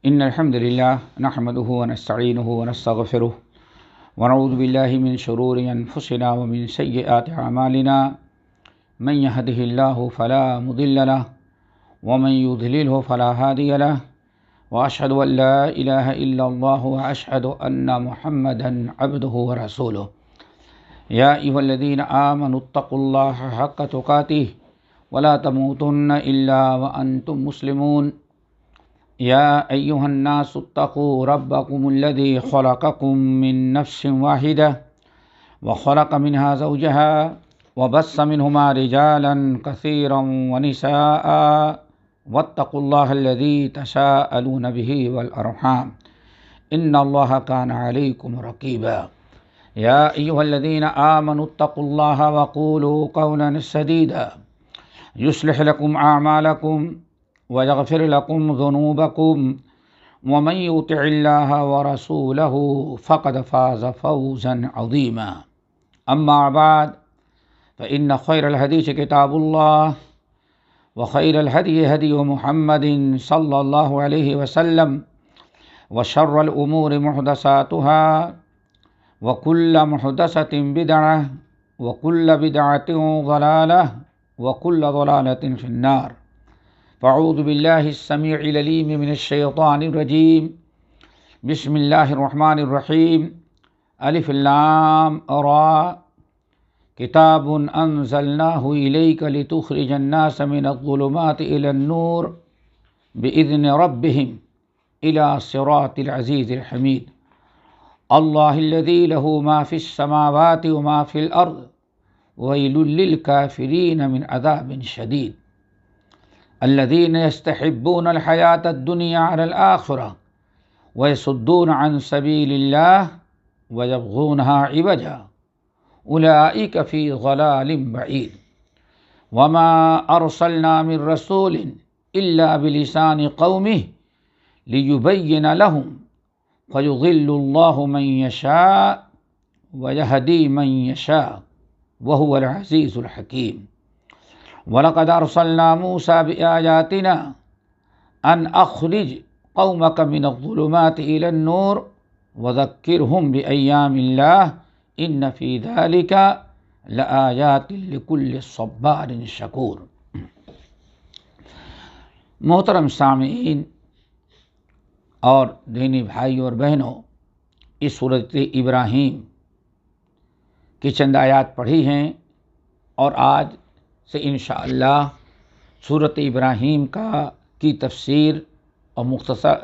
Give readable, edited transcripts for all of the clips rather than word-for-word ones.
إن الحمد لله نحمده ونستعينه ونستغفره ونعوذ بالله من شرور أنفسنا ومن سيئات أعمالنا من يهده الله فلا مضل له ومن يضلله فلا هادي له وأشهد أن لا إله إلا الله وأشهد أن محمدا عبده ورسوله يا أيها الذين آمنوا اتقوا الله حق تقاته ولا تموتن إلا وأنتم مسلمون يا أيها الناس اتقوا ربكم الذي خلقكم من نفس واحدة وخلق منها زوجها وبث منهما رجالا كثيرا ونساء واتقوا الله الذي تساءلون به والأرحام إن الله كان عليكم رقيبا يا أيها الذين آمنوا اتقوا الله وقولوا قولا سديدا يصلح لكم أعمالكم ويغفر لكم ذنوبكم ومن يطع الله ورسوله فقد فاز فوزا عظيما أما بعد فإن خير الحديث كتاب الله وخير الهدي هدي محمد صلى الله عليه وسلم وشر الأمور محدثاتها وكل محدثة بدعة وكل بدعة ضلالة وكل ضلالة في النار فاعوذ بالله السميع العليم من الشيطان الرجيم بسم الله الرحمن الرحيم الف لام را كتاب أنزلناه إليك لتخرج الناس من الظلمات إلى النور بإذن ربهم إلى صراط العزيز الحميد الله الذي له ما في السماوات وما في الأرض ويل للكافرين من عذاب شديد الذين يستحبون الحياة الدنيا على الآخرة ويصدون عن سبيل الله ويبغونها عوجا أولئك في ضلال بعيد وما أرسلنا من رسول إلا بلسان قومه ليبين لهم فيضل الله من يشاء ويهدي من يشاء وهو العزيز الحكيم وَلَقَدْ أَرْسَلْنَا مُوسَى بِآيَاتِنَا أَنْ أَخْرِجْ قَوْمَكَ مِنَ الظُّلُمَاتِ إِلَى النُّورِ وَذَكِّرْهُمْ بِأَيَّامِ اللَّهِ إِنَّ فِي ذَلِكَ لَآيَاتٍ لِكُلِّ صَبَّارٍ شَكُورٍ۔ محترم سامعین اور دینی بھائی اور بہنوں، اس سورۃ ابراہیم کی چند آیات پڑھی ہیں اور آج سے انشاءاللہ سورۃ ابراہیم کی تفسیر اور مختصر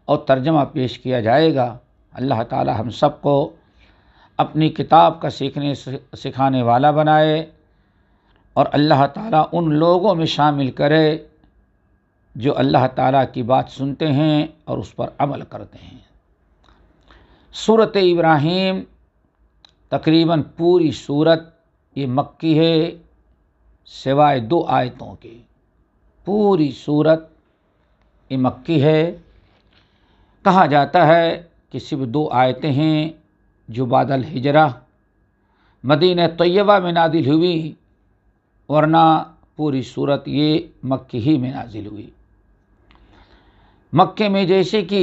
اور ترجمہ پیش کیا جائے گا۔ اللہ تعالی ہم سب کو اپنی کتاب کا سکھانے والا بنائے اور اللہ تعالی ان لوگوں میں شامل کرے جو اللہ تعالی کی بات سنتے ہیں اور اس پر عمل کرتے ہیں۔ سورۃ ابراہیم تقریباً پوری سورت یہ مکی ہے سوائے 2 آیتوں کے۔ پوری سورت یہ مکی ہے۔ کہا جاتا ہے کہ صرف 2 آیتیں ہیں جو بعد الہجرہ مدینہ طیبہ میں نازل ہوئی، ورنہ پوری سورت یہ مکی ہی میں نازل ہوئی۔ مکے میں جیسے کہ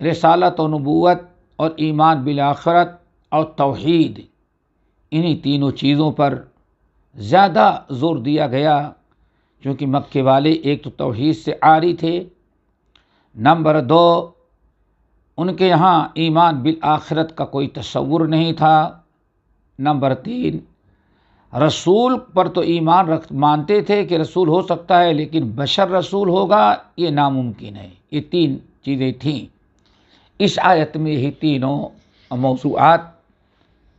رسالت و نبوت اور ایمان بالآخرت اور توحید، انہی تینوں چیزوں پر زیادہ زور دیا گیا، کیونکہ مکے والے ایک تو توحید سے عاری تھے، نمبر 2 ان کے یہاں ایمان بالآخرت کا کوئی تصور نہیں تھا، نمبر 3 رسول پر تو ایمان مانتے تھے کہ رسول ہو سکتا ہے، لیکن بشر رسول ہوگا یہ ناممکن ہے۔ یہ 3 چیزیں تھیں۔ اس آیت میں یہی تینوں موضوعات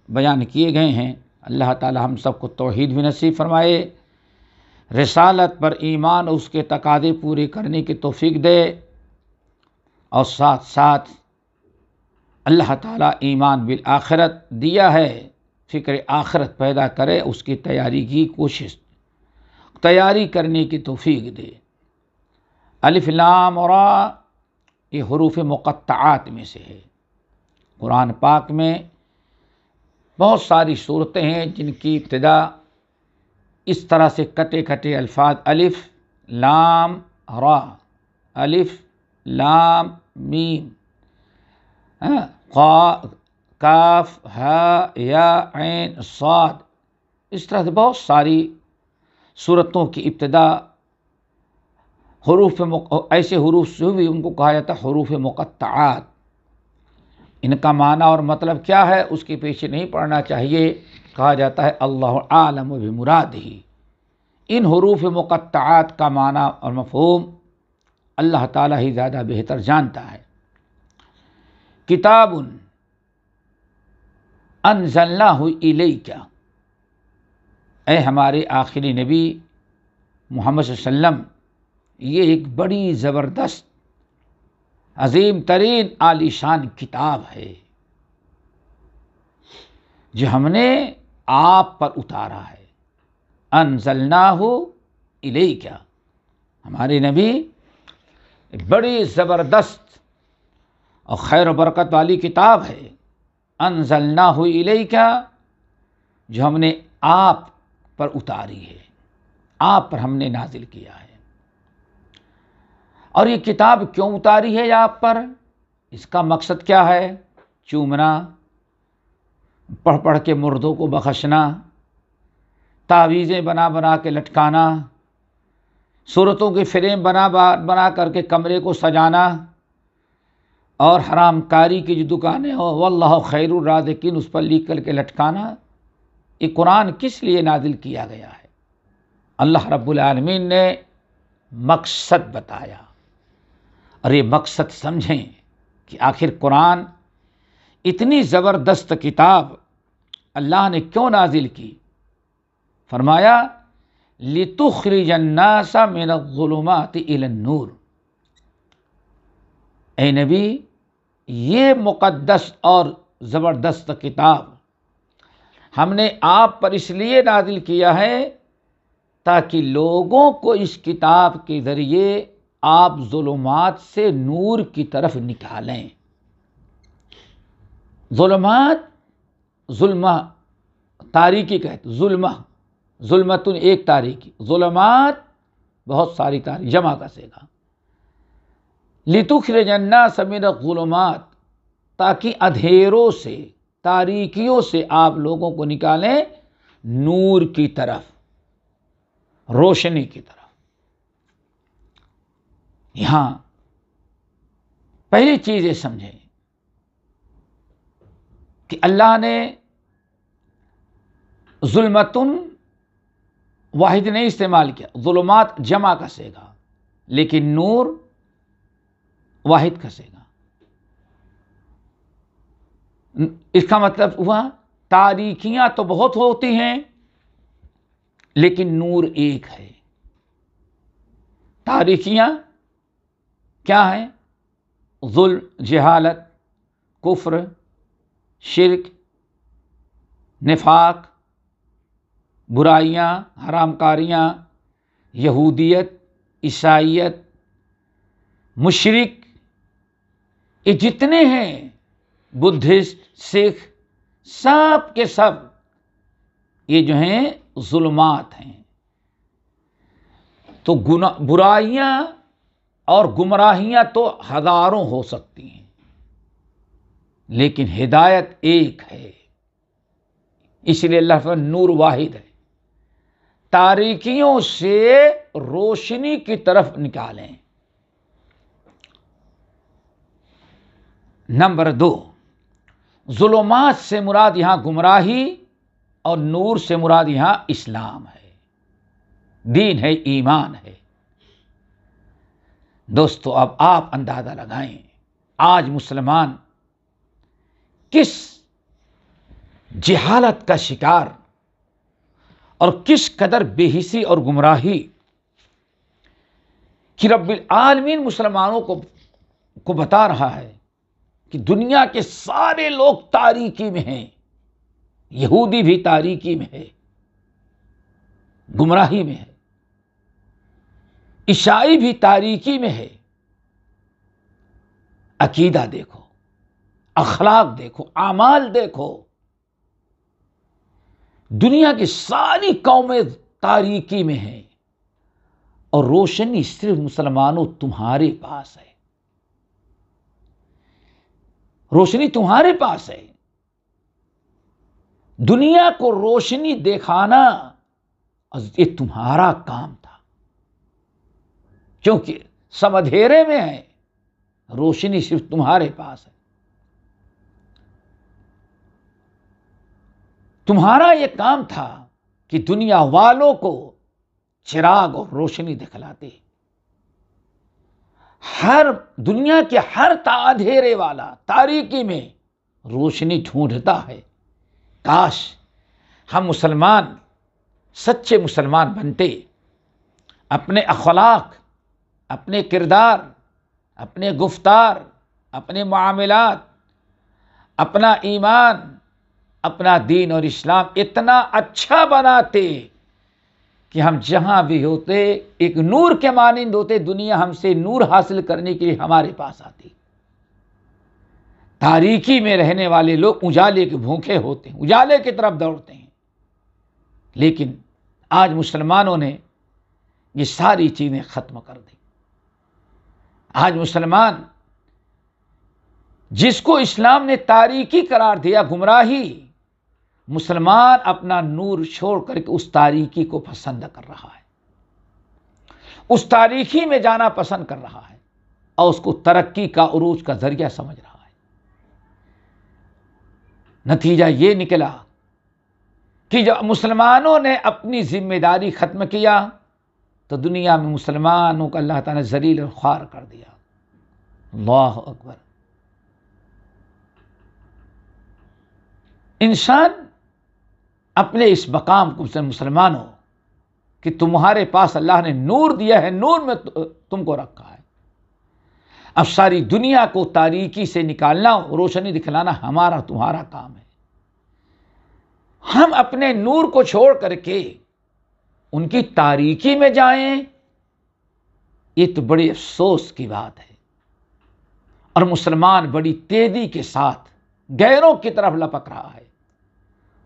بیان کیے گئے ہیں۔ اللہ تعالی ہم سب کو توحید بھی نصیب فرمائے، رسالت پر ایمان اس کے تقاضے پورے کرنے کی توفیق دے، اور ساتھ ساتھ اللہ تعالی ایمان بالآخرت دیا ہے، فکر آخرت پیدا کرے، اس کی تیاری کرنے کی توفیق دے۔ الف لام را یہ حروف مقطعات میں سے ہے۔ قرآن پاک میں بہت ساری صورتیں ہیں جن کی ابتدا اس طرح سے کٹے کٹے الفاظ الف لام را، الف لام میم، کاف ہا یا عین صاد، اس طرح سے بہت ساری سورتوں کی ابتدا ایسے حروف سے بھی ان کو کہا جاتا ہے حروف مقطعات۔ ان کا معنی اور مطلب کیا ہے اس کے پیچھے نہیں پڑنا چاہیے، کہا جاتا ہے اللہ عالم بمرادہ۔ ان حروف مقطعات کا معنی اور مفہوم اللہ تعالیٰ ہی زیادہ بہتر جانتا ہے۔ کتاب انزلناہ الیک، اے ہمارے آخری نبی محمد صلی اللہ علیہ وسلم، یہ ایک بڑی زبردست عظیم ترین عالی شان کتاب ہے جو ہم نے آپ پر اتارا ہے۔ انزلناہ الیک، ہمارے نبی بڑی زبردست اور خیر و برکت والی کتاب ہے۔ انزلناہ الیک، جو ہم نے آپ پر اتاری ہے، آپ پر ہم نے نازل کیا ہے۔ اور یہ کتاب کیوں اتاری ہے آپ پر؟ اس کا مقصد کیا ہے؟ چومنا، پڑھ پڑھ کے مردوں کو بخشنا، تعویذیں بنا بنا کے لٹکانا، صورتوں کے فریم بنا کر کے کمرے کو سجانا، اور حرام کاری کی جو دکانیں ہو واللہ خیر الرازقین اس پر لکھ کر کے لٹکانا۔ یہ قرآن کس لیے نازل کیا گیا ہے؟ اللہ رب العالمین نے مقصد بتایا، اور یہ مقصد سمجھیں کہ آخر قرآن اتنی زبردست کتاب اللہ نے کیوں نازل کی؟ فرمایا لِتُخْرِجَ النَّاسَ مِنَ الظُّلُمَاتِ إِلَى النُّورِ، اے نبی یہ مقدس اور زبردست کتاب ہم نے آپ پر اس لیے نازل کیا ہے تاکہ لوگوں کو اس کتاب کے ذریعے آپ ظلمات سے نور کی طرف نکالیں۔ ظلمات، ظلمہ تاریکی کہتے، ظلمتن ایک تاریکی، ظلمات بہت ساری تاریکی، جمع کا صیغہ۔ لِتُخْرِجَ النَّاسَ مِنَ الظُّلُمَاتِ، تاکہ اندھیروں سے، تاریکیوں سے آپ لوگوں کو نکالیں نور کی طرف، روشنی کی طرف۔ یہاں پہلی چیز یہ سمجھیں کہ اللہ نے ظلمتن واحد نہیں استعمال کیا، ظلمات جمع کا صیغہ، لیکن نور واحد کا صیغہ۔ اس کا مطلب ہوا تاریکیاں تو بہت ہوتی ہیں لیکن نور ایک ہے۔ تاریکیاں کیا ہیں؟ ظلم، جہالت، کفر، شرک، نفاق، برائیاں، حرام کاریاں، یہودیت، عیسائیت، مشرک، یہ جتنے ہیں، بدھسٹ، سکھ، سب کے سب یہ جو ہیں ظلمات ہیں۔ تو برائیاں اور گمراہیاں تو ہزاروں ہو سکتی ہیں لیکن ہدایت ایک ہے، اس لیے اللہ کا نور واحد ہے۔ تاریکیوں سے روشنی کی طرف نکالیں۔ نمبر 2، ظلمات سے مراد یہاں گمراہی اور نور سے مراد یہاں اسلام ہے، دین ہے، ایمان ہے۔ دوستو اب آپ اندازہ لگائیں آج مسلمان کس جہالت کا شکار اور کس قدر بے حسی اور گمراہی کہ رب العالمین مسلمانوں کو بتا رہا ہے کہ دنیا کے سارے لوگ تاریکی میں ہیں، یہودی بھی تاریکی میں ہے، گمراہی میں ہے، عیسائی بھی تاریکی میں ہے۔ عقیدہ دیکھو، اخلاق دیکھو، اعمال دیکھو، دنیا کی ساری قومیں تاریکی میں ہیں اور روشنی صرف مسلمانوں تمہارے پاس ہے۔ روشنی تمہارے پاس ہے. دنیا کو روشنی دکھانا یہ تمہارا کام تھا، کیونکہ سب اندھیرے میں ہے، روشنی صرف تمہارے پاس ہے. تمہارا یہ کام تھا کہ دنیا والوں کو چراغ اور روشنی دکھلاتے. ہر دنیا کے ہر اندھیرے والا تاریکی میں روشنی ڈھونڈتا ہے. کاش ہم مسلمان سچے مسلمان بنتے، اپنے اخلاق، اپنے کردار، اپنے گفتار، اپنے معاملات، اپنا ایمان، اپنا دین اور اسلام اتنا اچھا بناتے کہ ہم جہاں بھی ہوتے ایک نور کے مانند ہوتے. دنیا ہم سے نور حاصل کرنے کے لیے ہمارے پاس آتی. تاریکی میں رہنے والے لوگ اجالے کے بھوکے ہوتے ہیں، اجالے کی طرف دوڑتے ہیں. لیکن آج مسلمانوں نے یہ ساری چیزیں ختم کر دی. آج مسلمان جس کو اسلام نے تاریکی قرار دیا، گمراہی، مسلمان اپنا نور چھوڑ کر کے اس تاریکی کو پسند کر رہا ہے، اس تاریکی میں جانا پسند کر رہا ہے اور اس کو ترقی کا عروج کا ذریعہ سمجھ رہا ہے. نتیجہ یہ نکلا کہ جب مسلمانوں نے اپنی ذمہ داری ختم کیا تو دنیا میں مسلمانوں کو اللہ تعالیٰ نے ذلیل اور خوار کر دیا. اللہ اکبر. انسان اپنے اس مقام کو مسلمانوں کہ تمہارے پاس اللہ نے نور دیا ہے، نور میں تم کو رکھا ہے. اب ساری دنیا کو تاریکی سے نکالنا، روشنی دکھلانا ہمارا تمہارا کام ہے. ہم اپنے نور کو چھوڑ کر کے ان کی تاریکی میں جائیں، یہ تو بڑی افسوس کی بات ہے. اور مسلمان بڑی تیزی کے ساتھ غیروں کی طرف لپک رہا ہے.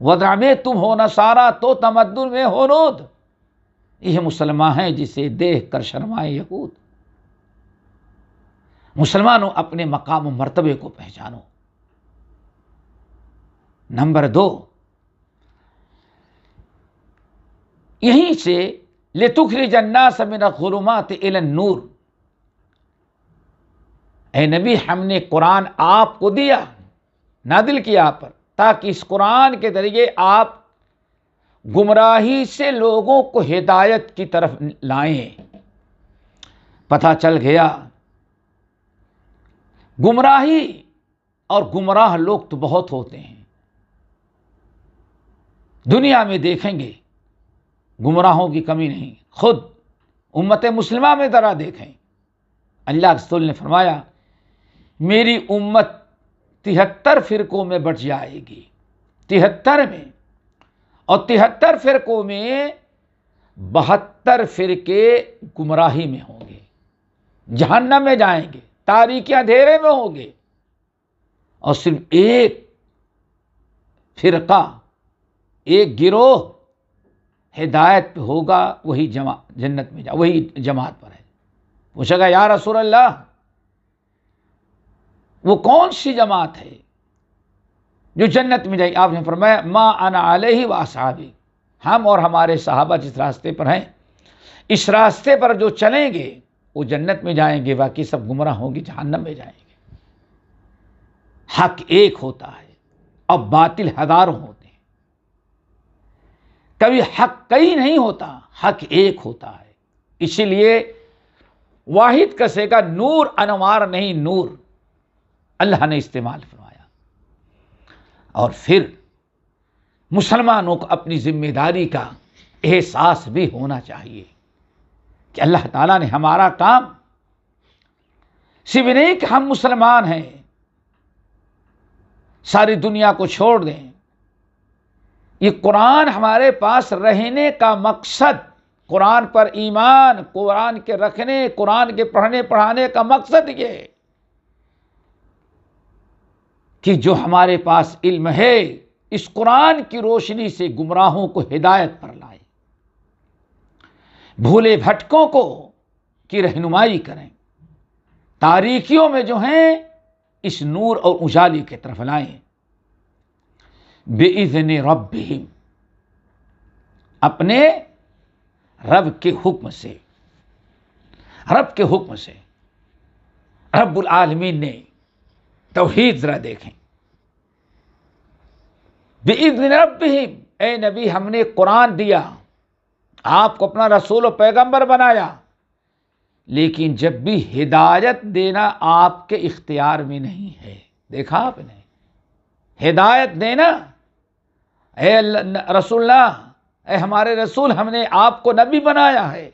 وضع میں تم ہو نصارا تو تمدن میں ہو نود. یہ مسلمان ہیں جسے دیکھ کر شرمائے یہود. مسلمانوں اپنے مقام و مرتبے کو پہچانو. نمبر 2، یہیں سے لِتُخْرِجَ النَّاسَ مِنَ الظُّلُمَاتِ إِلَى النُّورِ. اے نبی، ہم نے قرآن آپ کو دیا، نازل کیا آپ پر، تاکہ اس قرآن کے ذریعے آپ گمراہی سے لوگوں کو ہدایت کی طرف لائیں. پتہ چل گیا گمراہی اور گمراہ لوگ تو بہت ہوتے ہیں. دنیا میں دیکھیں گے گمراہوں کی کمی نہیں. خود امت مسلمہ میں ذرا دیکھیں. اللہ کے رسول نے فرمایا میری امت 73 فرقوں میں بٹ جائے گی. 73 میں، اور 73 فرقوں میں 72 فرقے گمراہی میں ہوں گے، جہنم میں جائیں گے، تاریکی اندھیرے میں ہوں گے. اور صرف ایک فرقہ، ایک گروہ ہدایت پہ ہوگا، وہی جنت میں وہی جماعت پر ہے. پوچھے گا یا رسول اللہ وہ کون سی جماعت ہے جو جنت میں جائے گی؟ آپ نے فرمایا ما انا علیہ و اصحابی. ہم اور ہمارے صحابہ جس راستے پر ہیں، اس راستے پر جو چلیں گے وہ جنت میں جائیں گے، باقی سب گمراہ ہوں گے، جہنم میں جائیں گے. حق ایک ہوتا ہے اور باطل ہزاروں ہوتے ہیں. کبھی حق کئی نہیں ہوتا، حق ایک ہوتا ہے. اسی لیے واحد کسے کا نور انوار نہیں، نور اللہ نے استعمال فرمایا. اور پھر مسلمانوں کو اپنی ذمہ داری کا احساس بھی ہونا چاہیے کہ اللہ تعالیٰ نے ہمارا کام صرف نہیں کہ ہم مسلمان ہیں ساری دنیا کو چھوڑ دیں. یہ قرآن ہمارے پاس رہنے کا مقصد، قرآن پر ایمان، قرآن کے رکھنے، قرآن کے پڑھنے پڑھانے کا مقصد یہ ہے کہ جو ہمارے پاس علم ہے اس قرآن کی روشنی سے گمراہوں کو ہدایت پر لائے، بھولے بھٹکوں کو کی رہنمائی کریں. تاریکیوں میں جو ہیں اس نور اور اجالے کی طرف لائیں، بِإِذْنِ رَبِّهِمْ، اپنے رب کے حکم سے، رب کے حکم سے۔ رب العالمین نے توحید ذرا دیکھیں، بِإِذْنِ رَبِّهِمْ، اے نبی ہم نے قرآن دیا، آپ کو اپنا رسول و پیغمبر بنایا، لیکن جب بھی ہدایت دینا آپ کے اختیار میں نہیں ہے۔ دیکھا آپ نے، ہدایت دینا، اے رسول اللہ، اے ہمارے رسول، ہم نے آپ کو نبی بنایا ہے،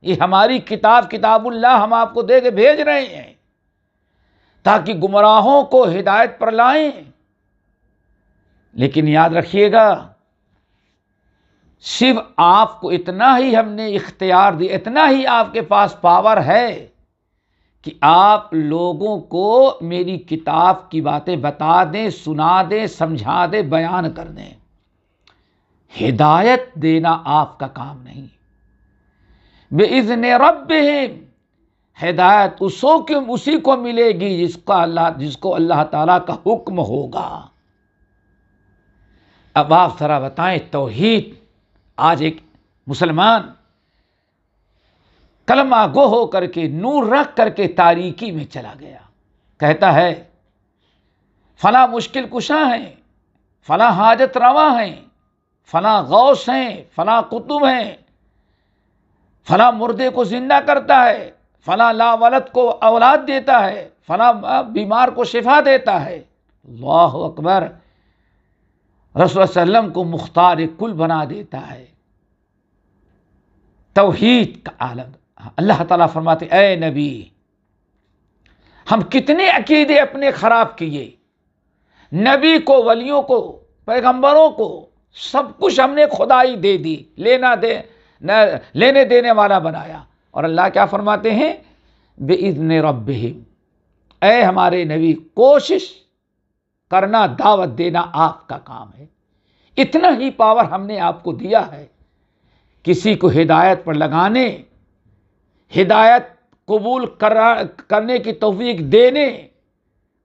یہ ہماری کتاب اللہ ہم آپ کو دے کے بھیج رہے ہیں تاکہ گمراہوں کو ہدایت پر لائیں۔ لیکن یاد رکھیے گا، صرف آپ کو اتنا ہی ہم نے اختیار دیا، اتنا ہی آپ کے پاس پاور ہے کہ آپ لوگوں کو میری کتاب کی باتیں بتا دیں، سنا دیں، سمجھا دیں، بیان کر دیں۔ ہدایت دینا آپ کا کام نہیں۔ بِإِذْنِ رَبِّهِمْ، ہدایت اسی کو ملے گی جس کو اللہ تعالیٰ کا حکم ہوگا۔ اب آپ ذرا بتائیں، توحید، آج ایک مسلمان کلمہ گو ہو کر کے، نور رکھ کر کے تاریکی میں چلا گیا، کہتا ہے فلاں مشکل کشا ہیں، فلاں حاجت رواں ہیں، فلاں غوث ہیں، فلاں قطب ہیں، فلاں مردے کو زندہ کرتا ہے، فلاں لاولد کو اولاد دیتا ہے، فلاں بیمار کو شفا دیتا ہے۔ اللہ اکبر، رسول صلی اللہ علیہ وسلم کو مختار کل بنا دیتا ہے۔ توحید کا عالم۔ اللہ تعالیٰ فرماتے اے نبی، ہم کتنے عقیدے اپنے خراب کیے، نبی کو، ولیوں کو، پیغمبروں کو سب کچھ ہم نے خدائی دے دی، لینے دینے والا بنایا، اور اللہ کیا فرماتے ہیں؟ بِإِذْنِ رَبِّهِمْ، اے ہمارے نبی کوشش کرنا، دعوت دینا آپ کا کام ہے۔ اتنا ہی پاور ہم نے آپ کو دیا ہے، کسی کو ہدایت پر لگانے، ہدایت قبول کرنے کی توفیق دینے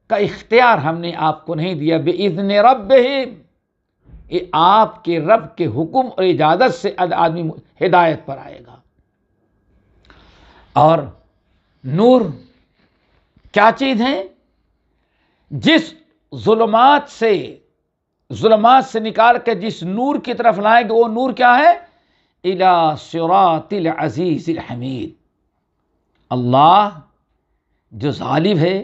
کا اختیار ہم نے آپ کو نہیں دیا۔ بِإِذْنِ رَبِّهِمْ، یہ آپ کے رب کے حکم اور اجازت سے آدمی ہدایت پر آئے گا۔ اور نور کیا چیز ہے؟ جس ظلمات سے نکال کے جس نور کی طرف لائیں گے، وہ نور کیا ہے؟ اِلَى صِرَاطِ الْعَزِيزِ الْحَمِيدِ، اللہ جو غالب ہے،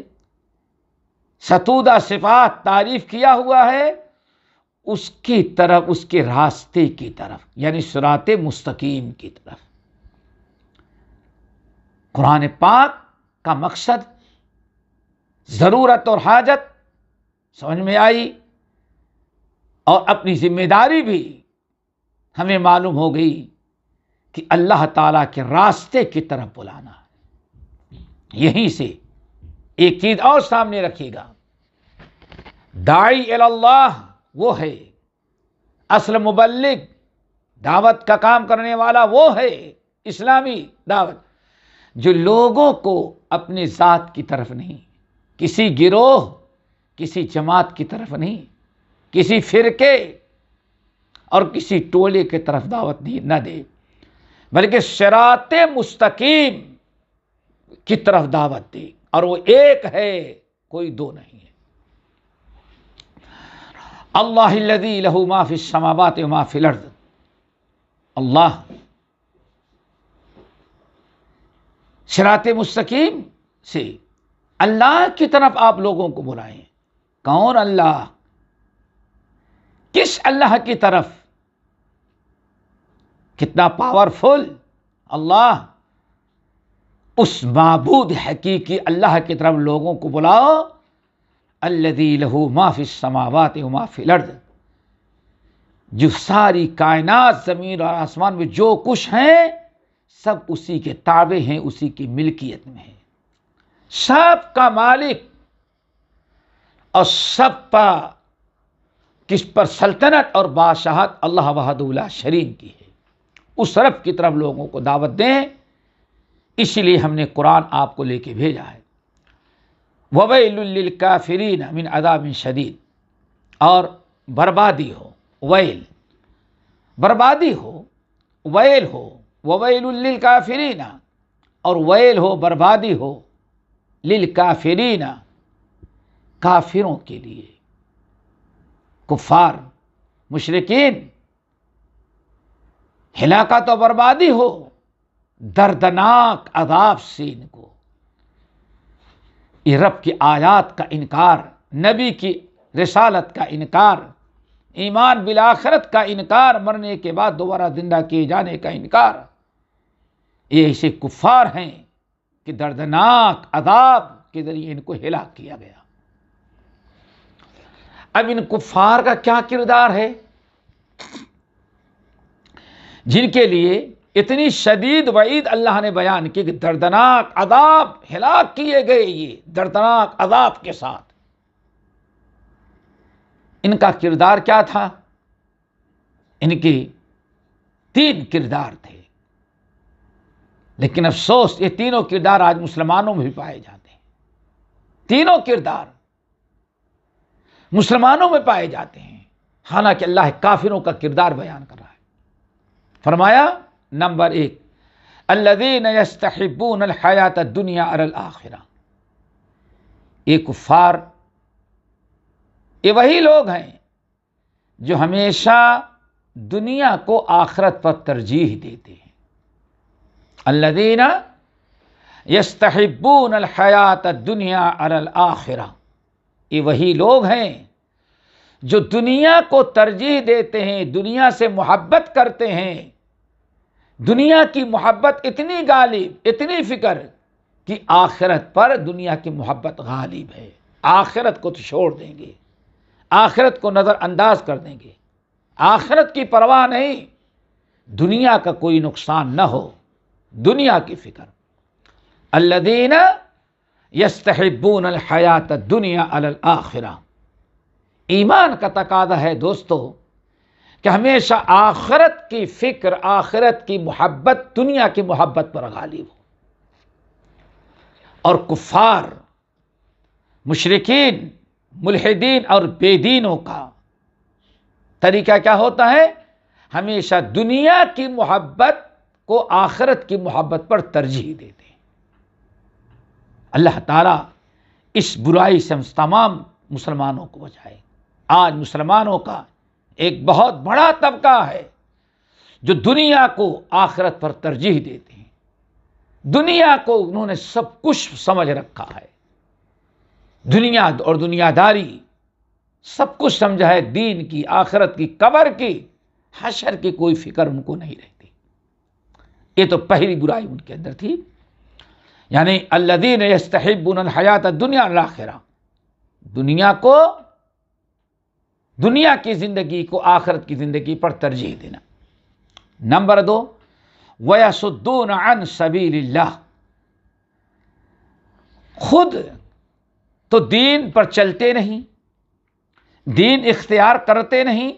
ستودہ صفات تعریف کیا ہوا ہے، اس کی طرف، اس کے راستے کی طرف، یعنی صراط مستقیم کی طرف۔ قرآن پاک کا مقصد، ضرورت اور حاجت سمجھ میں آئی، اور اپنی ذمہ داری بھی ہمیں معلوم ہو گئی کہ اللہ تعالیٰ کے راستے کی طرف بلانا ہے۔ یہیں سے ایک چیز اور سامنے رکھیے گا، داعی اللہ وہ ہے، اصل مبلغ، دعوت کا کام کرنے والا وہ ہے، اسلامی دعوت، جو لوگوں کو اپنے ذات کی طرف نہیں، کسی گروہ، کسی جماعت کی طرف نہیں، کسی فرقے اور کسی ٹولے کی طرف دعوت نہ دے، بلکہ صراط مستقیم کی طرف دعوت دے، اور وہ ایک ہے، کوئی دو نہیں ہے۔ اللہ الذی لہ ما فی السماوات و ما فی الارض، اللہ صراط مستقیم سے اللہ کی طرف آپ لوگوں کو بلائیں۔ کون اللہ؟ کس اللہ کی طرف؟ کتنا پاورفل اللہ! اس معبود حقیقی اللہ کی طرف لوگوں کو بلاؤ، الذی لہ ما فی السماوات و ما فی الارض، جو ساری کائنات، زمین اور آسمان میں جو کچھ ہیں، سب اسی کے تابع ہیں، اسی کی ملکیت میں ہیں، سب کا مالک، اور سب پر کس پر سلطنت اور بادشاہت اللہ وحدہ لا شریک کی ہے۔ اس رب کی طرف لوگوں کو دعوت دیں، اسی لیے ہم نے قرآن آپ کو لے کے بھیجا ہے۔ وویل للکافرین من عذاب شدید، اور بربادی ہو، ویل بربادی ہو، ویل ہو، وویل للکافرین، اور ویل ہو، بربادی ہو، للکافرین کافروں کے لیے، کفار مشرکین، ہلاکت و بربادی ہو، دردناک عذاب سے ان کو۔ یہ رب کی آیات کا انکار، نبی کی رسالت کا انکار، ایمان بالآخرت کا انکار، مرنے کے بعد دوبارہ زندہ کیے جانے کا انکار، یہ ایسے کفار ہیں کہ دردناک عذاب کے ذریعے ان کو ہلاک کیا گیا۔ اب ان کفار کا کیا کردار ہے جن کے لیے اتنی شدید وعید اللہ نے بیان کی کہ دردناک عذاب، ہلاک کیے گئے یہ دردناک عذاب کے ساتھ۔ ان کا کردار کیا تھا؟ ان کے 3 کردار تھے، لیکن افسوس یہ تینوں کردار آج مسلمانوں میں بھی پائے جاتے ہیں۔ تینوں کردار مسلمانوں میں پائے جاتے ہیں، حالانکہ اللہ کافروں کا کردار بیان کر رہا ہے۔ فرمایا نمبر 1، الذین یستحبون الحیات الدنیا علی الآخرہ، یہ کفار، یہ وہی لوگ ہیں جو ہمیشہ دنیا کو آخرت پر ترجیح دیتے ہیں۔ الذین یستحبون الحیات الدنیا علی الآخرہ، یہ وہی لوگ ہیں جو دنیا کو ترجیح دیتے ہیں، دنیا سے محبت کرتے ہیں۔ دنیا کی محبت اتنی غالب، اتنی فکر کہ آخرت پر دنیا کی محبت غالب ہے۔ آخرت کو تو چھوڑ دیں گے، آخرت کو نظر انداز کر دیں گے، آخرت کی پرواہ نہیں، دنیا کا کوئی نقصان نہ ہو، دنیا کی فکر۔ الذین یستحبون الحیات الدنیا علی الآخرہ، ایمان کا تقاضا ہے دوستو کہ ہمیشہ آخرت کی فکر، آخرت کی محبت دنیا کی محبت پر غالب ہو۔ اور کفار، مشرکین، ملحدین اور بے دینوں کا طریقہ کیا ہوتا ہے؟ ہمیشہ دنیا کی محبت کو آخرت کی محبت پر ترجیح دیتے ہیں۔ اللہ تعالیٰ اس برائی سے تمام مسلمانوں کو بچائے۔ آج مسلمانوں کا ایک بہت بڑا طبقہ ہے جو دنیا کو آخرت پر ترجیح دیتے ہیں۔ دنیا کو انہوں نے سب کچھ سمجھ رکھا ہے، دنیا اور دنیا داری سب کچھ سمجھا ہے، دین کی، آخرت کی، قبر کی، حشر کی کوئی فکر ان کو نہیں رہتی۔ یہ تو پہلی برائی ان کے اندر تھی، یعنی الذین یستحبون الحیات الدنیا الآخرہ، دنیا کو، دنیا کی زندگی کو آخرت کی زندگی پر ترجیح دینا۔ نمبر 2، وَيَصُدُّونَ عَن سَبِيلِ اللَّهِ، خود تو دین پر چلتے نہیں، دین اختیار کرتے نہیں،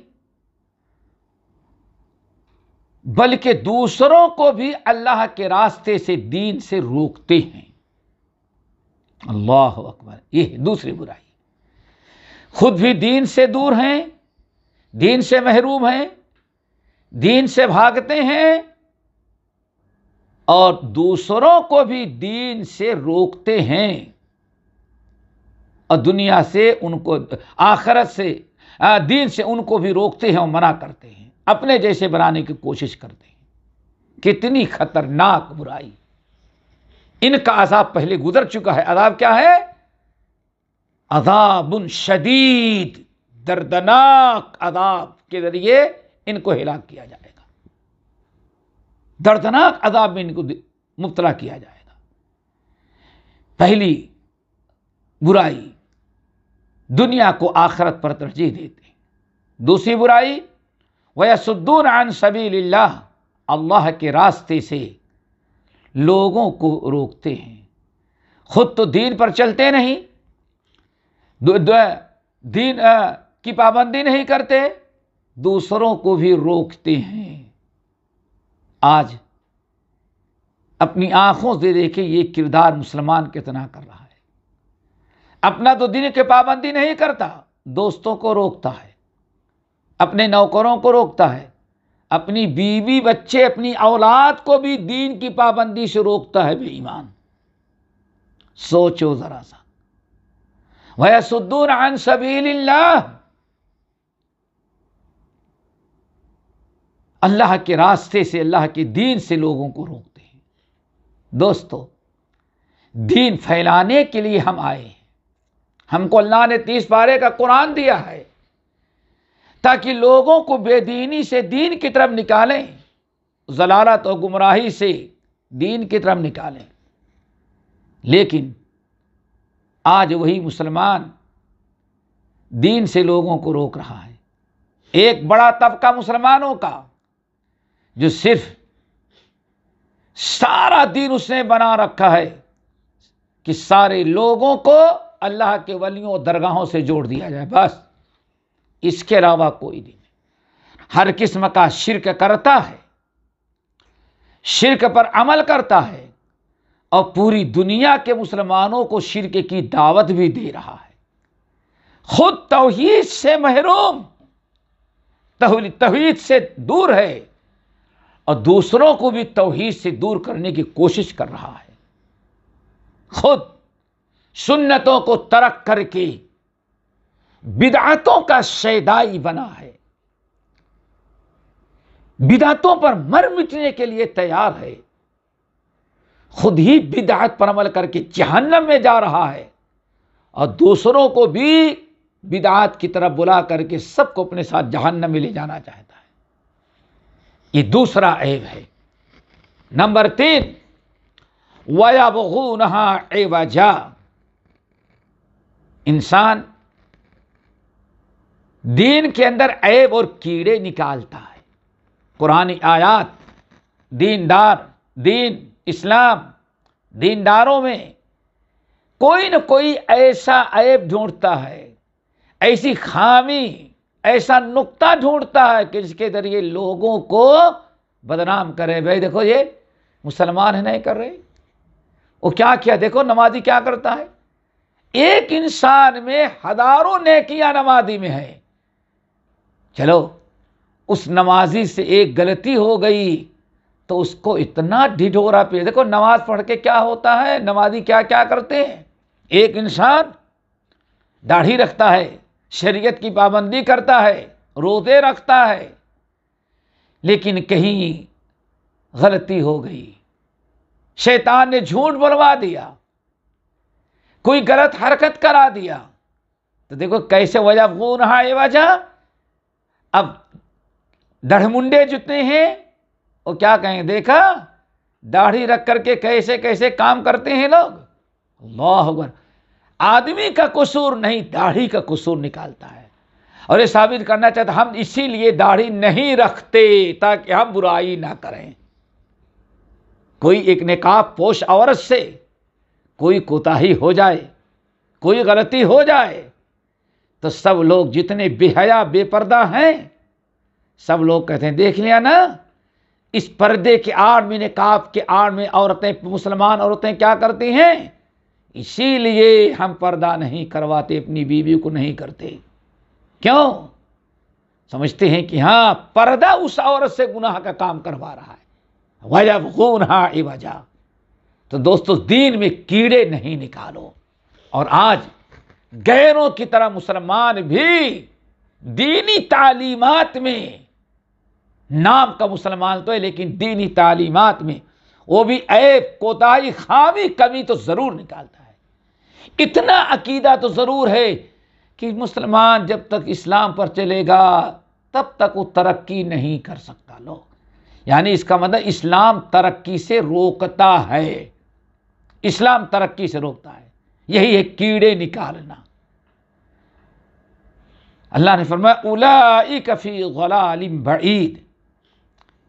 بلکہ دوسروں کو بھی اللہ کے راستے سے، دین سے روکتے ہیں۔ اللہ اکبر، یہ دوسری برائی، خود بھی دین سے دور ہیں، دین سے محروم ہیں، دین سے بھاگتے ہیں، اور دوسروں کو بھی دین سے روکتے ہیں، اور دنیا سے ان کو، آخرت سے، دین سے ان کو بھی روکتے ہیں اور منع کرتے ہیں، اپنے جیسے بنانے کی کوشش کرتے ہیں۔ کتنی خطرناک برائی! ان کا عذاب پہلے گزر چکا ہے۔ عذاب کیا ہے؟ عذاب شدید، دردناک عذاب کے ذریعے ان کو ہلاک کیا جائے گا، دردناک عذاب میں ان کو مبتلا کیا جائے گا۔ پہلی برائی، دنیا کو آخرت پر ترجیح دیتے ہیں۔ دوسری برائی، وَيَصُدُّونَ عَن سَبِيلِ اللَّهِ، اللہ کے راستے سے لوگوں کو روکتے ہیں، خود تو دین پر چلتے نہیں، دین کی پابندی نہیں کرتے، دوسروں کو بھی روکتے ہیں۔ آج اپنی آنکھوں سے دیکھیں یہ کردار مسلمان کتنا کر رہا ہے۔ اپنا تو دین کی پابندی نہیں کرتا، دوستوں کو روکتا ہے، اپنے نوکروں کو روکتا ہے، اپنی بیوی بچے اپنی اولاد کو بھی دین کی پابندی سے روکتا ہے بے ایمان۔ سوچو ذرا سا، وَيَصُدُّونَ عَن سَبِيلِ اللَّهِ، اللہ کے راستے سے، اللہ کے دین سے لوگوں کو روکتے ہیں۔ دوستو، دین پھیلانے کے لیے ہم آئے ہیں۔ ہم کو اللہ نے 30 پارے کا قرآن دیا ہے تاکہ لوگوں کو بے دینی سے دین کی طرف نکالیں، ضلالت اور گمراہی سے دین کی طرف نکالیں۔ لیکن آج وہی مسلمان دین سے لوگوں کو روک رہا ہے۔ ایک بڑا طبقہ مسلمانوں کا جو صرف سارا دین اس نے بنا رکھا ہے کہ سارے لوگوں کو اللہ کے ولیوں اور درگاہوں سے جوڑ دیا جائے، بس اس کے علاوہ کوئی دین نہیں۔ ہر قسم کا شرک کرتا ہے، شرک پر عمل کرتا ہے، اور پوری دنیا کے مسلمانوں کو شرک کی دعوت بھی دے رہا ہے۔ خود توحید سے محروم، توحید سے دور ہے، اور دوسروں کو بھی توحید سے دور کرنے کی کوشش کر رہا ہے۔ خود سنتوں کو ترک کر کے بدعتوں کا شیدائی بنا ہے، بدعتوں پر مر مٹنے کے لیے تیار ہے، خود ہی بدعت پر عمل کر کے جہنم میں جا رہا ہے، اور دوسروں کو بھی بدعات کی طرف بلا کر کے سب کو اپنے ساتھ جہنم میں لے جانا چاہتا ہے۔ یہ دوسرا عیب ہے۔ نمبر 3، وَيَبْغُونَهَا عِوَجًا، انسان دین کے اندر عیب اور کیڑے نکالتا ہے۔ قرآن آیات دین اسلام دینداروں میں کوئی نہ کوئی ایسا عیب ڈھونڈتا ہے، ایسی خامی، ایسا نقطہ ڈھونڈتا ہے کہ جس کے ذریعے لوگوں کو بدنام کرے۔ بھائی دیکھو یہ مسلمان ہے نہیں کر رہے، وہ کیا دیکھو نمازی کیا کرتا ہے۔ ایک انسان میں ہزاروں نیکیاں نمازی میں ہے، چلو اس نمازی سے ایک غلطی ہو گئی تو اس کو اتنا ڈھڈورا پہ، دیکھو نماز پڑھ کے کیا ہوتا ہے، نمازی کیا کرتے ہیں۔ ایک انسان داڑھی رکھتا ہے، شریعت کی پابندی کرتا ہے، روزے رکھتا ہے، لیکن کہیں غلطی ہو گئی، شیطان نے جھوٹ بولوا دیا، کوئی غلط حرکت کرا دیا، تو دیکھو کیسے وَيَبْغُونَهَا عِوَجًا۔ اب ڈڑھ جتنے ہیں وہ کیا کہیں، دیکھا داڑھی رکھ کر کے کیسے کام کرتے ہیں لوگ۔ اللہ اکبر، آدمی کا قصور نہیں، داڑھی کا قصور نکالتا ہے، اور یہ ثابت کرنا چاہتا ہم اسی لیے داڑھی نہیں رکھتے تاکہ ہم برائی نہ کریں۔ کوئی ایک نقاب پوش عورت سے کوئی کوتاہی ہو جائے، کوئی غلطی ہو جائے، تو سب لوگ جتنے بے حیا بے پردہ ہیں سب لوگ کہتے ہیں دیکھ لیا نا، اس پردے کے آڑ میں، نقاب کے آڑ میں عورتیں، مسلمان عورتیں کیا کرتی ہیں، اسی لیے ہم پردہ نہیں کرواتے، اپنی بیوی کو نہیں کرتے۔ کیوں؟ سمجھتے ہیں کہ ہاں پردہ اس عورت سے گناہ کا کام کروا رہا ہے۔ وَيَبْغُونَهَا عِوَجًا۔ تو دوستو دین میں کیڑے نہیں نکالو۔ اور آج غیروں کی طرح مسلمان بھی دینی تعلیمات میں، نام کا مسلمان تو ہے لیکن دینی تعلیمات میں وہ بھی عیب، کوتاہی، خامی، کمی تو ضرور نکالتا ہے۔ اتنا عقیدہ تو ضرور ہے کہ مسلمان جب تک اسلام پر چلے گا تب تک وہ ترقی نہیں کر سکتا۔ لوگ یعنی اس کا مطلب اسلام ترقی سے روکتا ہے، اسلام ترقی سے روکتا ہے، یہی ہے کیڑے نکالنا۔ اللہ نے فرمایا اولئک فی ضلال بعید،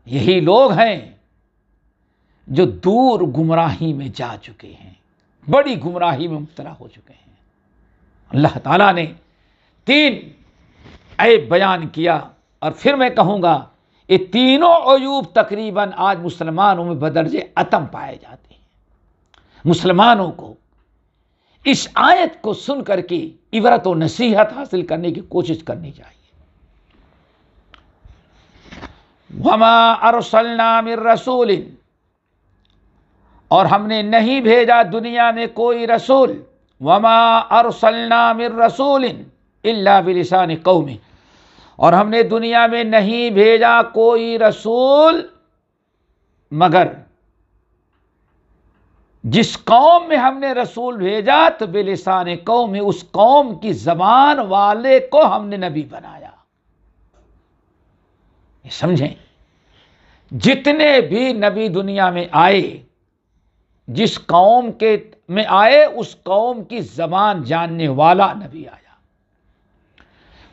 یہی لوگ ہیں جو دور گمراہی میں جا چکے ہیں، بڑی گمراہی میں مبتلا ہو چکے ہیں۔ اللہ تعالیٰ نے 3 عیب بیان کیا، اور پھر میں کہوں گا یہ تینوں عیوب تقریباً آج مسلمانوں میں بدرجہ عتم پائے جاتے ہیں۔ مسلمانوں کو اس آیت کو سن کر کے عبرت و نصیحت حاصل کرنے کی کوشش کرنی چاہیے۔ وما ارسلنا من رسول، اور ہم نے نہیں بھیجا دنیا میں کوئی رسول، وما ارسلنا من رسول الا بلسان قومه، اور ہم نے دنیا میں نہیں بھیجا کوئی رسول مگر جس قوم میں ہم نے رسول بھیجا تو بلسان قوم، اس قوم کی زبان والے کو ہم نے نبی بنایا۔ یہ سمجھیں، جتنے بھی نبی دنیا میں آئے، جس قوم کے میں آئے اس قوم کی زبان جاننے والا نبی آیا۔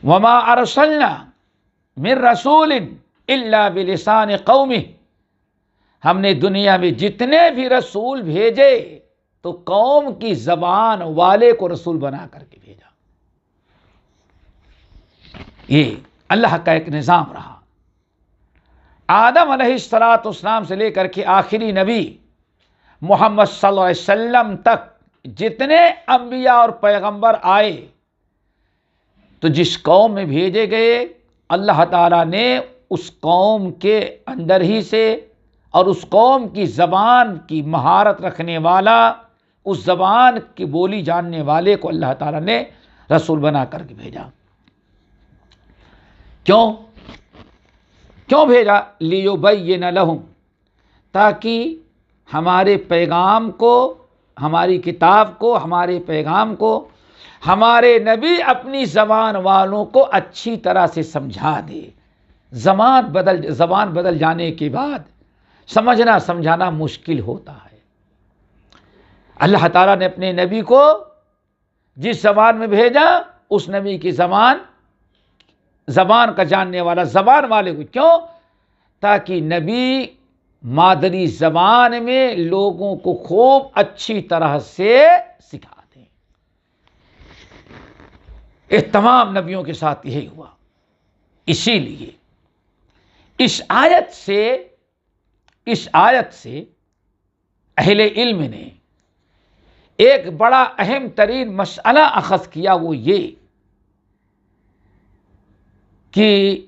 وما ارسلنا من رسول الا بلسان قومه، ہم نے دنیا میں جتنے بھی رسول بھیجے تو قوم کی زبان والے کو رسول بنا کر کے بھیجا۔ یہ اللہ کا ایک نظام رہا۔ آدم علیہ السلام سے لے کر کے آخری نبی محمد صلی اللہ علیہ وسلم تک جتنے انبیاء اور پیغمبر آئے تو جس قوم میں بھیجے گئے اللہ تعالیٰ نے اس قوم کے اندر ہی سے اور اس قوم کی زبان کی مہارت رکھنے والا، اس زبان کی بولی جاننے والے کو اللہ تعالیٰ نے رسول بنا کر کے بھیجا۔ کیوں بھیجا؟ لیبین لہم، تاکہ ہمارے پیغام کو، ہماری کتاب کو، ہمارے پیغام کو ہمارے نبی اپنی زبان والوں کو اچھی طرح سے سمجھا دے۔ زبان بدل جانے کے بعد سمجھنا سمجھانا مشکل ہوتا ہے۔ اللہ تعالیٰ نے اپنے نبی کو جس زبان میں بھیجا اس نبی کی زبان کا جاننے والا، زبان والے کو، کیوں؟ تاکہ نبی مادری زبان میں لوگوں کو خوب اچھی طرح سے سکھا دیں۔ یہ تمام نبیوں کے ساتھ یہی ہوا۔ اسی لیے اس آیت سے اہل علم نے ایک بڑا اہم ترین مسئلہ اخذ کیا، وہ یہ کہ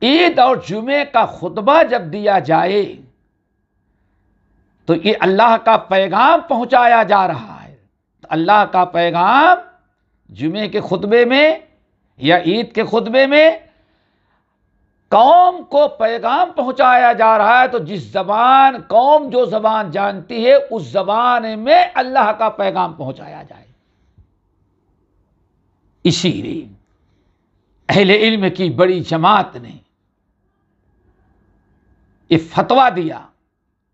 عید اور جمعے کا خطبہ جب دیا جائے تو یہ اللہ کا پیغام پہنچایا جا رہا ہے۔ تو اللہ کا پیغام جمعے کے خطبے میں یا عید کے خطبے میں قوم کو پیغام پہنچایا جا رہا ہے، تو قوم جو زبان جانتی ہے اس زبان میں اللہ کا پیغام پہنچایا جائے۔ اسی لیے اہل علم کی بڑی جماعت نے یہ فتویٰ دیا،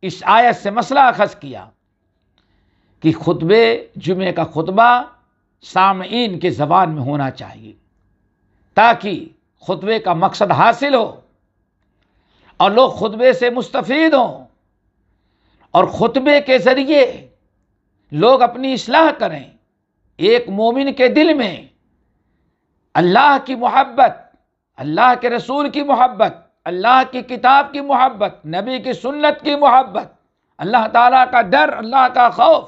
اس آیت سے مسئلہ اخذ کیا کہ جمعے کا خطبہ سامعین کے زبان میں ہونا چاہیے، تاکہ خطبے کا مقصد حاصل ہو اور لوگ خطبے سے مستفید ہوں، اور خطبے کے ذریعے لوگ اپنی اصلاح کریں۔ ایک مومن کے دل میں اللہ کی محبت، اللہ کے رسول کی محبت، اللہ کی کتاب کی محبت، نبی کی سنت کی محبت، اللہ تعالیٰ کا ڈر، اللہ کا خوف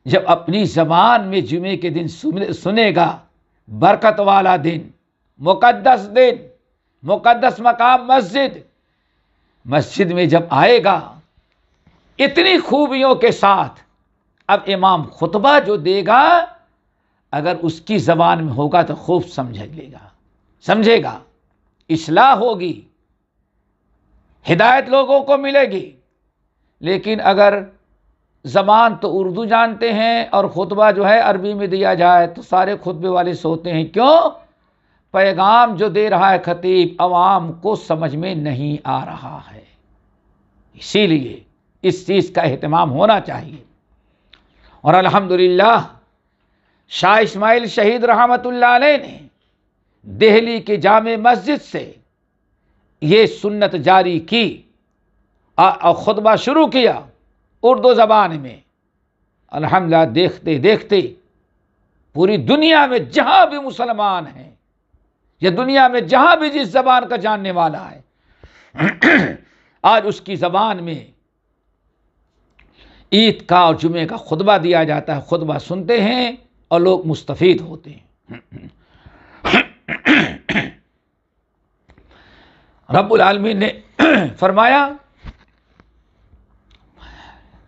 جب اپنی زبان میں جمعے کے دن سنے گا، برکت والا دن، مقدس دن، مقدس مقام مسجد میں جب آئے گا اتنی خوبیوں کے ساتھ، اب امام خطبہ جو دے گا اگر اس کی زبان میں ہوگا تو خوب سمجھے گا، اصلاح ہوگی، ہدایت لوگوں کو ملے گی۔ لیکن اگر زبان تو اردو جانتے ہیں اور خطبہ جو ہے عربی میں دیا جائے تو سارے خطبے والے سوتے ہیں۔ کیوں؟ پیغام جو دے رہا ہے خطیب عوام کو سمجھ میں نہیں آ رہا ہے۔ اسی لیے اس چیز کا اہتمام ہونا چاہیے۔ اور الحمدللہ شاہ اسماعیل شہید رحمت اللہ علیہ نے دہلی کی جامع مسجد سے یہ سنت جاری کی اور خطبہ شروع کیا اردو زبان میں۔ الحمدللہ دیکھتے دیکھتے پوری دنیا میں جہاں بھی مسلمان ہیں یا دنیا میں جہاں بھی جس زبان کا جاننے والا ہے آج اس کی زبان میں عید کا اور جمعے کا خطبہ دیا جاتا ہے، خطبہ سنتے ہیں اور لوگ مستفید ہوتے ہیں۔ رب العالمین نے فرمایا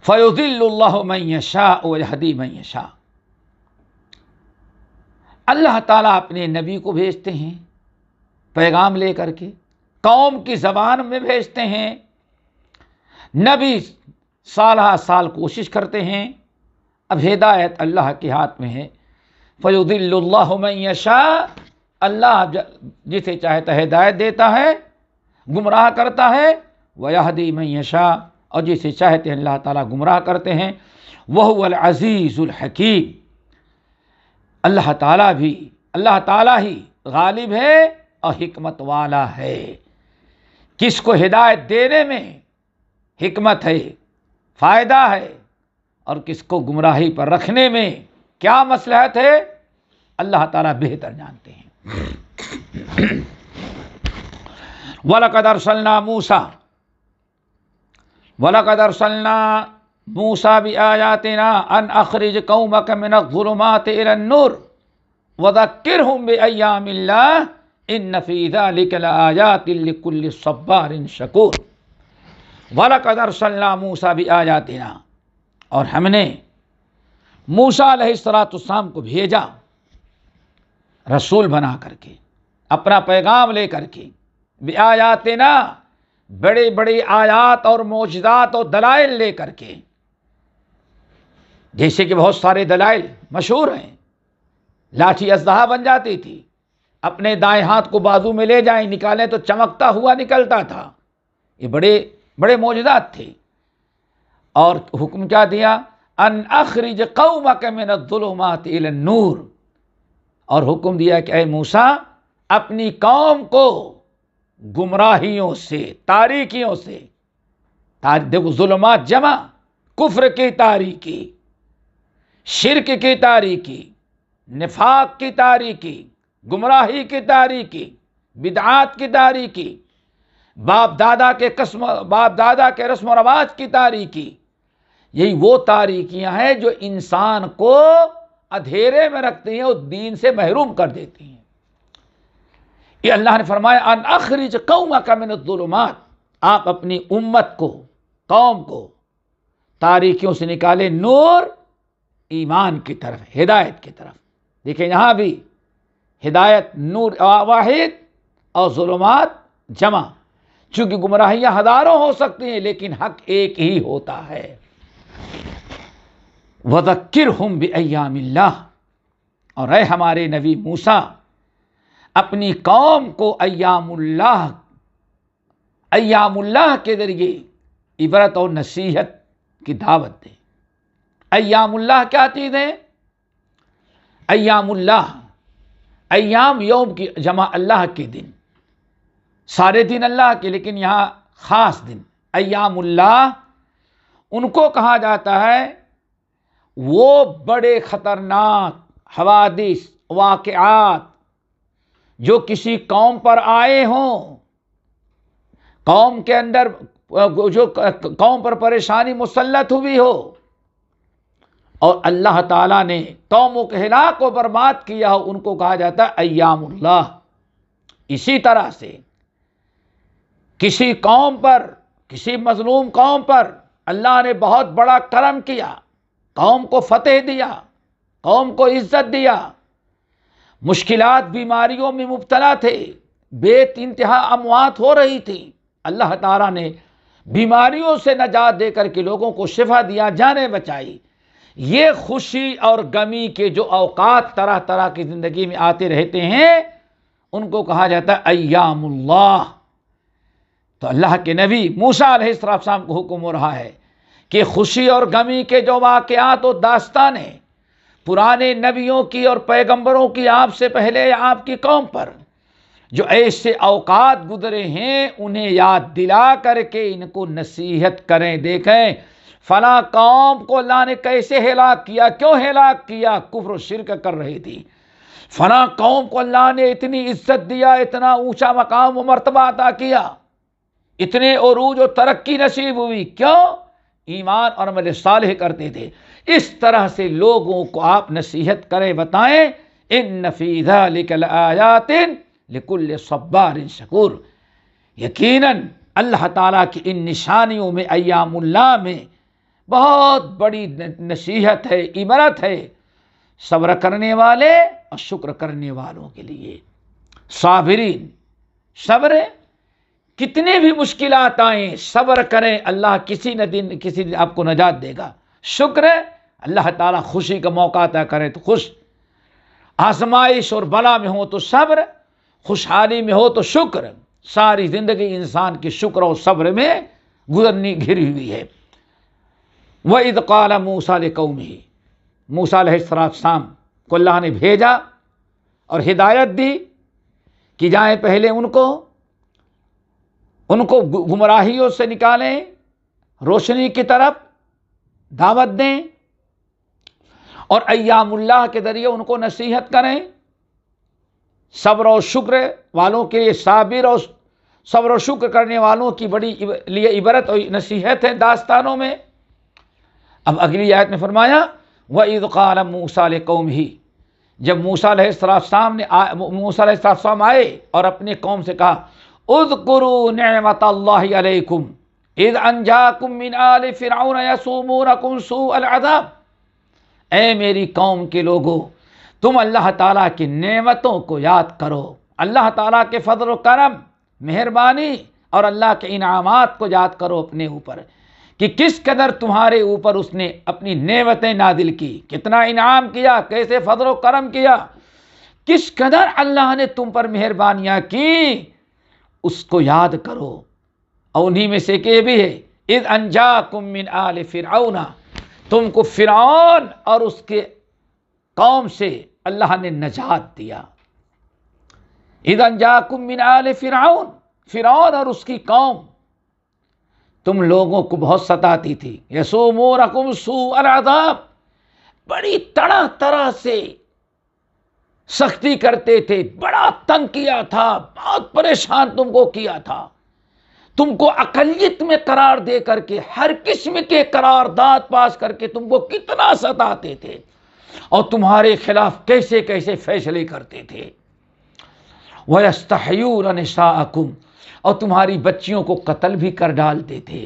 فَيُضِلُّ اللَّهُ مَن يَشَاءُ وَيَهْدِي مَن يَشَاءُ۔ اللہ تعالیٰ اپنے نبی کو بھیجتے ہیں پیغام لے کر کے، قوم کی زبان میں بھیجتے ہیں، نبی سالہ سال کوشش کرتے ہیں، اب ہدایت اللہ کے ہاتھ میں ہے۔ فَيُضِلُّ اللَّهُ مَن يَشَاءُ، اللہ جسے چاہتا ہے ہدایت دیتا ہے، گمراہ کرتا ہے، وَيَهْدِي مَن يَشَاءُ، اور جسے چاہتے ہیں اللہ تعالیٰ گمراہ کرتے ہیں۔ وَهُوَ الْعَزِيزُ الْحَكِيمُ، اللہ تعالیٰ ہی غالب ہے اور حکمت والا ہے۔ کس کو ہدایت دینے میں حکمت ہے، فائدہ ہے، اور کس کو گمراہی پر رکھنے میں کیا مصلحت ہے، اللہ تعالیٰ بہتر جانتے ہیں۔ وَلَقَدْ أَرْسَلْنَا مُوسَىٰ بِآيَاتِنَا أَنْ أَخْرِجْ قَوْمَكَ مِنَ الظُّلُمَاتِ إِلَى النُّورِ وَذَكِّرْهُمْ بِأَيَّامِ اللَّهِ إِنَّ فِي ذَلِكَ لَآيَاتٍ لِكُلِّ صَبَّارٍ شَكُورٍ۔ وَلَقَدْ أَرْسَلْنَا مُوسَىٰ بِآيَاتِنَا، اور ہم نے موسیٰ علیہ السلام کو بھیجا رسول بنا کر کے، اپنا پیغام لے کر کے، بآیاتنا، بڑے بڑے آیات اور معجزات اور دلائل لے کر کے، جیسے کہ بہت سارے دلائل مشہور ہیں۔ لاٹھی اژدہا بن جاتی تھی، اپنے دائیں ہاتھ کو بازو میں لے جائیں نکالیں تو چمکتا ہوا نکلتا تھا، یہ بڑے بڑے معجزات تھے۔ اور حکم کیا دیا؟ ان اخرج قومک من الظلمات الى النور، اور حکم دیا کہ اے موسیٰ اپنی قوم کو گمراہیوں سے، تاریکیوں سے، دیکھو ظلمات جمع کفر کی تاریکی، شرک کی تاریکی، نفاق کی تاریکی، گمراہی کی تاریکی، بدعات کی تاریکی، باپ دادا کے رسم و رواج کی تاریکی، یہی وہ تاریکیاں ہیں جو انسان کو اندھیرے میں رکھتی ہیں اور دین سے محروم کر دیتی ہیں۔ یہ اللہ نے فرمایا ان اخرج قومک من الظلمات، آپ اپنی امت کو، قوم کو تاریکیوں سے نکالے نور، ایمان کی طرف، ہدایت کی طرف۔ دیکھیں یہاں بھی ہدایت نور واحد اور ظلمات جمع، چونکہ گمراہیاں ہزاروں ہو سکتی ہیں لیکن حق ایک ہی ہوتا ہے۔ وَذَكِّرْهُمْ بِأَيَّامِ اللَّهِ، اور اے ہمارے نبی موسیٰ اپنی قوم کو ایام اللہ کے ذریعے عبرت اور نصیحت کی دعوت دے۔ ایام اللہ کیا چیز ہے؟ ایام اللہ، ایام یوم کی جمع اللہ کے دن، سارے دن اللہ کے، لیکن یہاں خاص دن ایام اللہ ان کو کہا جاتا ہے وہ بڑے خطرناک حوادث، واقعات جو کسی قوم پر آئے ہوں، قوم کے اندر جو قوم پر پریشانی مسلط ہوئی ہو اور اللہ تعالیٰ نے قوموں کے ہلاک و برباد کیا ہو، ان کو کہا جاتا ہے ایام اللہ۔ اسی طرح سے کسی قوم پر، کسی مظلوم قوم پر اللہ نے بہت بڑا کرم کیا، قوم کو فتح دیا، قوم کو عزت دیا، مشکلات بیماریوں میں مبتلا تھے، بے انتہا اموات ہو رہی تھی، اللہ تعالیٰ نے بیماریوں سے نجات دے کر کے لوگوں کو شفا دیا، جانیں بچائی۔ یہ خوشی اور غمی کے جو اوقات طرح طرح کی زندگی میں آتے رہتے ہیں ان کو کہا جاتا ہے ایام اللہ۔ تو اللہ کے نبی موسیٰ علیہ السلام کو حکم ہو رہا ہے کہ خوشی اور غمی کے جو واقعات و داستانیں پرانے نبیوں کی اور پیغمبروں کی، آپ سے پہلے آپ کی قوم پر جو ایسے اوقات گزرے ہیں انہیں یاد دلا کر کے ان کو نصیحت کریں۔ دیکھیں فلاں قوم کو اللہ نے کیسے ہلاک کیا، کیوں ہلاک کیا، کفر و شرک کر رہی تھی۔ فلاں قوم کو اللہ نے اتنی عزت دیا، اتنا اونچا مقام و مرتبہ عطا کیا، اتنے عروج و ترقی نصیب ہوئی، کیوں؟ ایمان اور عمل صالح کرتے تھے۔ اس طرح سے لوگوں کو آپ نصیحت کریں، بتائیں، ان فی ذلک لآیات لکل صبار شکور، یقیناً اللہ تعالیٰ کی ان نشانیوں میں، ایام اللہ میں بہت بڑی نصیحت ہے، عبرت ہے صبر کرنے والے اور شکر کرنے والوں کے لیے۔ صابرین، صبر، کتنے بھی مشکلات آئیں صبر کریں، اللہ کسی نہ دن آپ کو نجات دے گا۔ شکر، اللہ تعالیٰ خوشی کا موقع عطا کرے تو خوش، آزمائش اور بلا میں ہو تو صبر، خوشحالی میں ہو تو شکر۔ ساری زندگی انسان کی شکر اور صبر میں گھری ہوئی ہے۔ وَإِذْ قَالَ مُوسَىٰ لِقَوْمِهِ، موسیٰ علیہ السلام کو اللہ نے بھیجا اور ہدایت دی کہ جائیں پہلے ان کو گمراہیوں سے نکالیں، روشنی کی طرف دعوت دیں، اور ایام اللہ کے ذریعے ان کو نصیحت کریں۔ صبر اور شکر والوں کے لیے، صبر اور شکر کرنے والوں کی بڑی لیے عبرت اور نصیحت ہے داستانوں میں۔ اب اگلی آیت میں فرمایا وَإِذْ قَالَ مُوسَىٰ لِقَوْمِهِ، جب موسیٰ علیہ السلام آئے اور اپنے قوم سے کہا اذکروا نعمت اللہ علیکم اذ انجاکم من آل فرعون یسومونکم سوء العذاب، اے میری قوم کے لوگوں، تم اللہ تعالیٰ کی نعمتوں کو یاد کرو، اللہ تعالیٰ کے فضل و کرم، مہربانی اور اللہ کے انعامات کو یاد کرو اپنے اوپر، کہ کس قدر تمہارے اوپر اس نے اپنی نعمتیں نازل کی، کتنا انعام کیا، کیسے فضل و کرم کیا، کس قدر اللہ نے تم پر مہربانیاں کی، اس کو یاد کرو۔ اور انہی میں سے کہ بھی ہے اذ انجاکم من آل فرعون، تم کو فرعون اور اس کے قوم سے اللہ نے نجات دیا۔ اذ انجاکم من آل فرعون، فرعون اور اس کی قوم تم لوگوں کو بہت ستاتی تھی، یسومونکم سوء العذاب، بڑی طرح سے سختی کرتے تھے، بڑا تنگ کیا تھا، بہت پریشان تم کو کیا تھا، تم کو اقلیت میں قرار دے کر کے، ہر قسم کے قرارداد پاس کر کے تم کو کتنا ستاتے تھے، اور تمہارے خلاف کیسے کیسے فیصلے کرتے تھے۔ وَيَسْتَحْيُونَ نِسَاءَكُمْ، اور تمہاری بچیوں کو قتل بھی کر ڈالتے تھے۔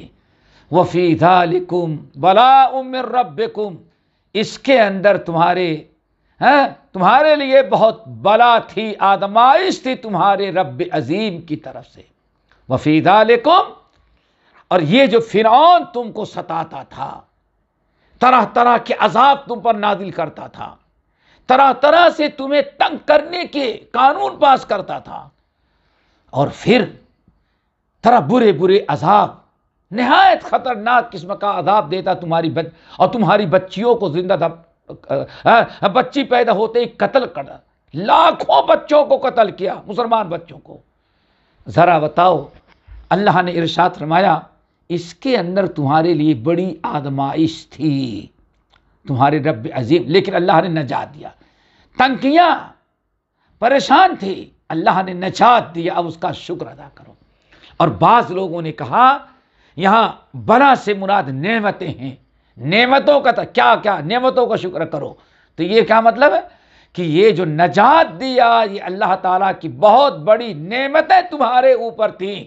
وَفِي ذَلِكُمْ بَلَاءٌ مِّن رَبِّكُمْ، اس کے اندر تمہارے لیے بہت بلا تھی، آزمائش تھی تمہارے رب عظیم کی طرف سے۔ وَفِي ذَلِكُمْ، اور یہ جو فرعون تم کو ستاتا تھا، طرح طرح کے عذاب تم پر نازل کرتا تھا، طرح طرح سے تمہیں تنگ کرنے کے قانون پاس کرتا تھا، اور پھر طرح برے عذاب، نہایت خطرناک قسم کا عذاب دیتا اور تمہاری بچیوں کو زندہ بچی پیدا ہوتے ہی قتل کر، لاکھوں بچوں کو قتل کیا، مسلمان بچوں کو۔ ذرا بتاؤ، اللہ نے ارشاد فرمایا اس کے اندر تمہارے لیے بڑی آزمائش تھی، تمہارے رب عظیم، لیکن اللہ نے نجات دیا۔ تنگ کیا، پریشان تھے، اللہ نے نجات دیا، اب اس کا شکر ادا کرو۔ اور بعض لوگوں نے کہا یہاں بلا سے مراد نعمتیں ہیں، نعمتوں کا کیا نعمتوں کا شکر کرو، تو یہ کیا مطلب ہے کہ یہ جو نجات دیا یہ اللہ تعالیٰ کی بہت بڑی نعمتیں تمہارے اوپر تھیں،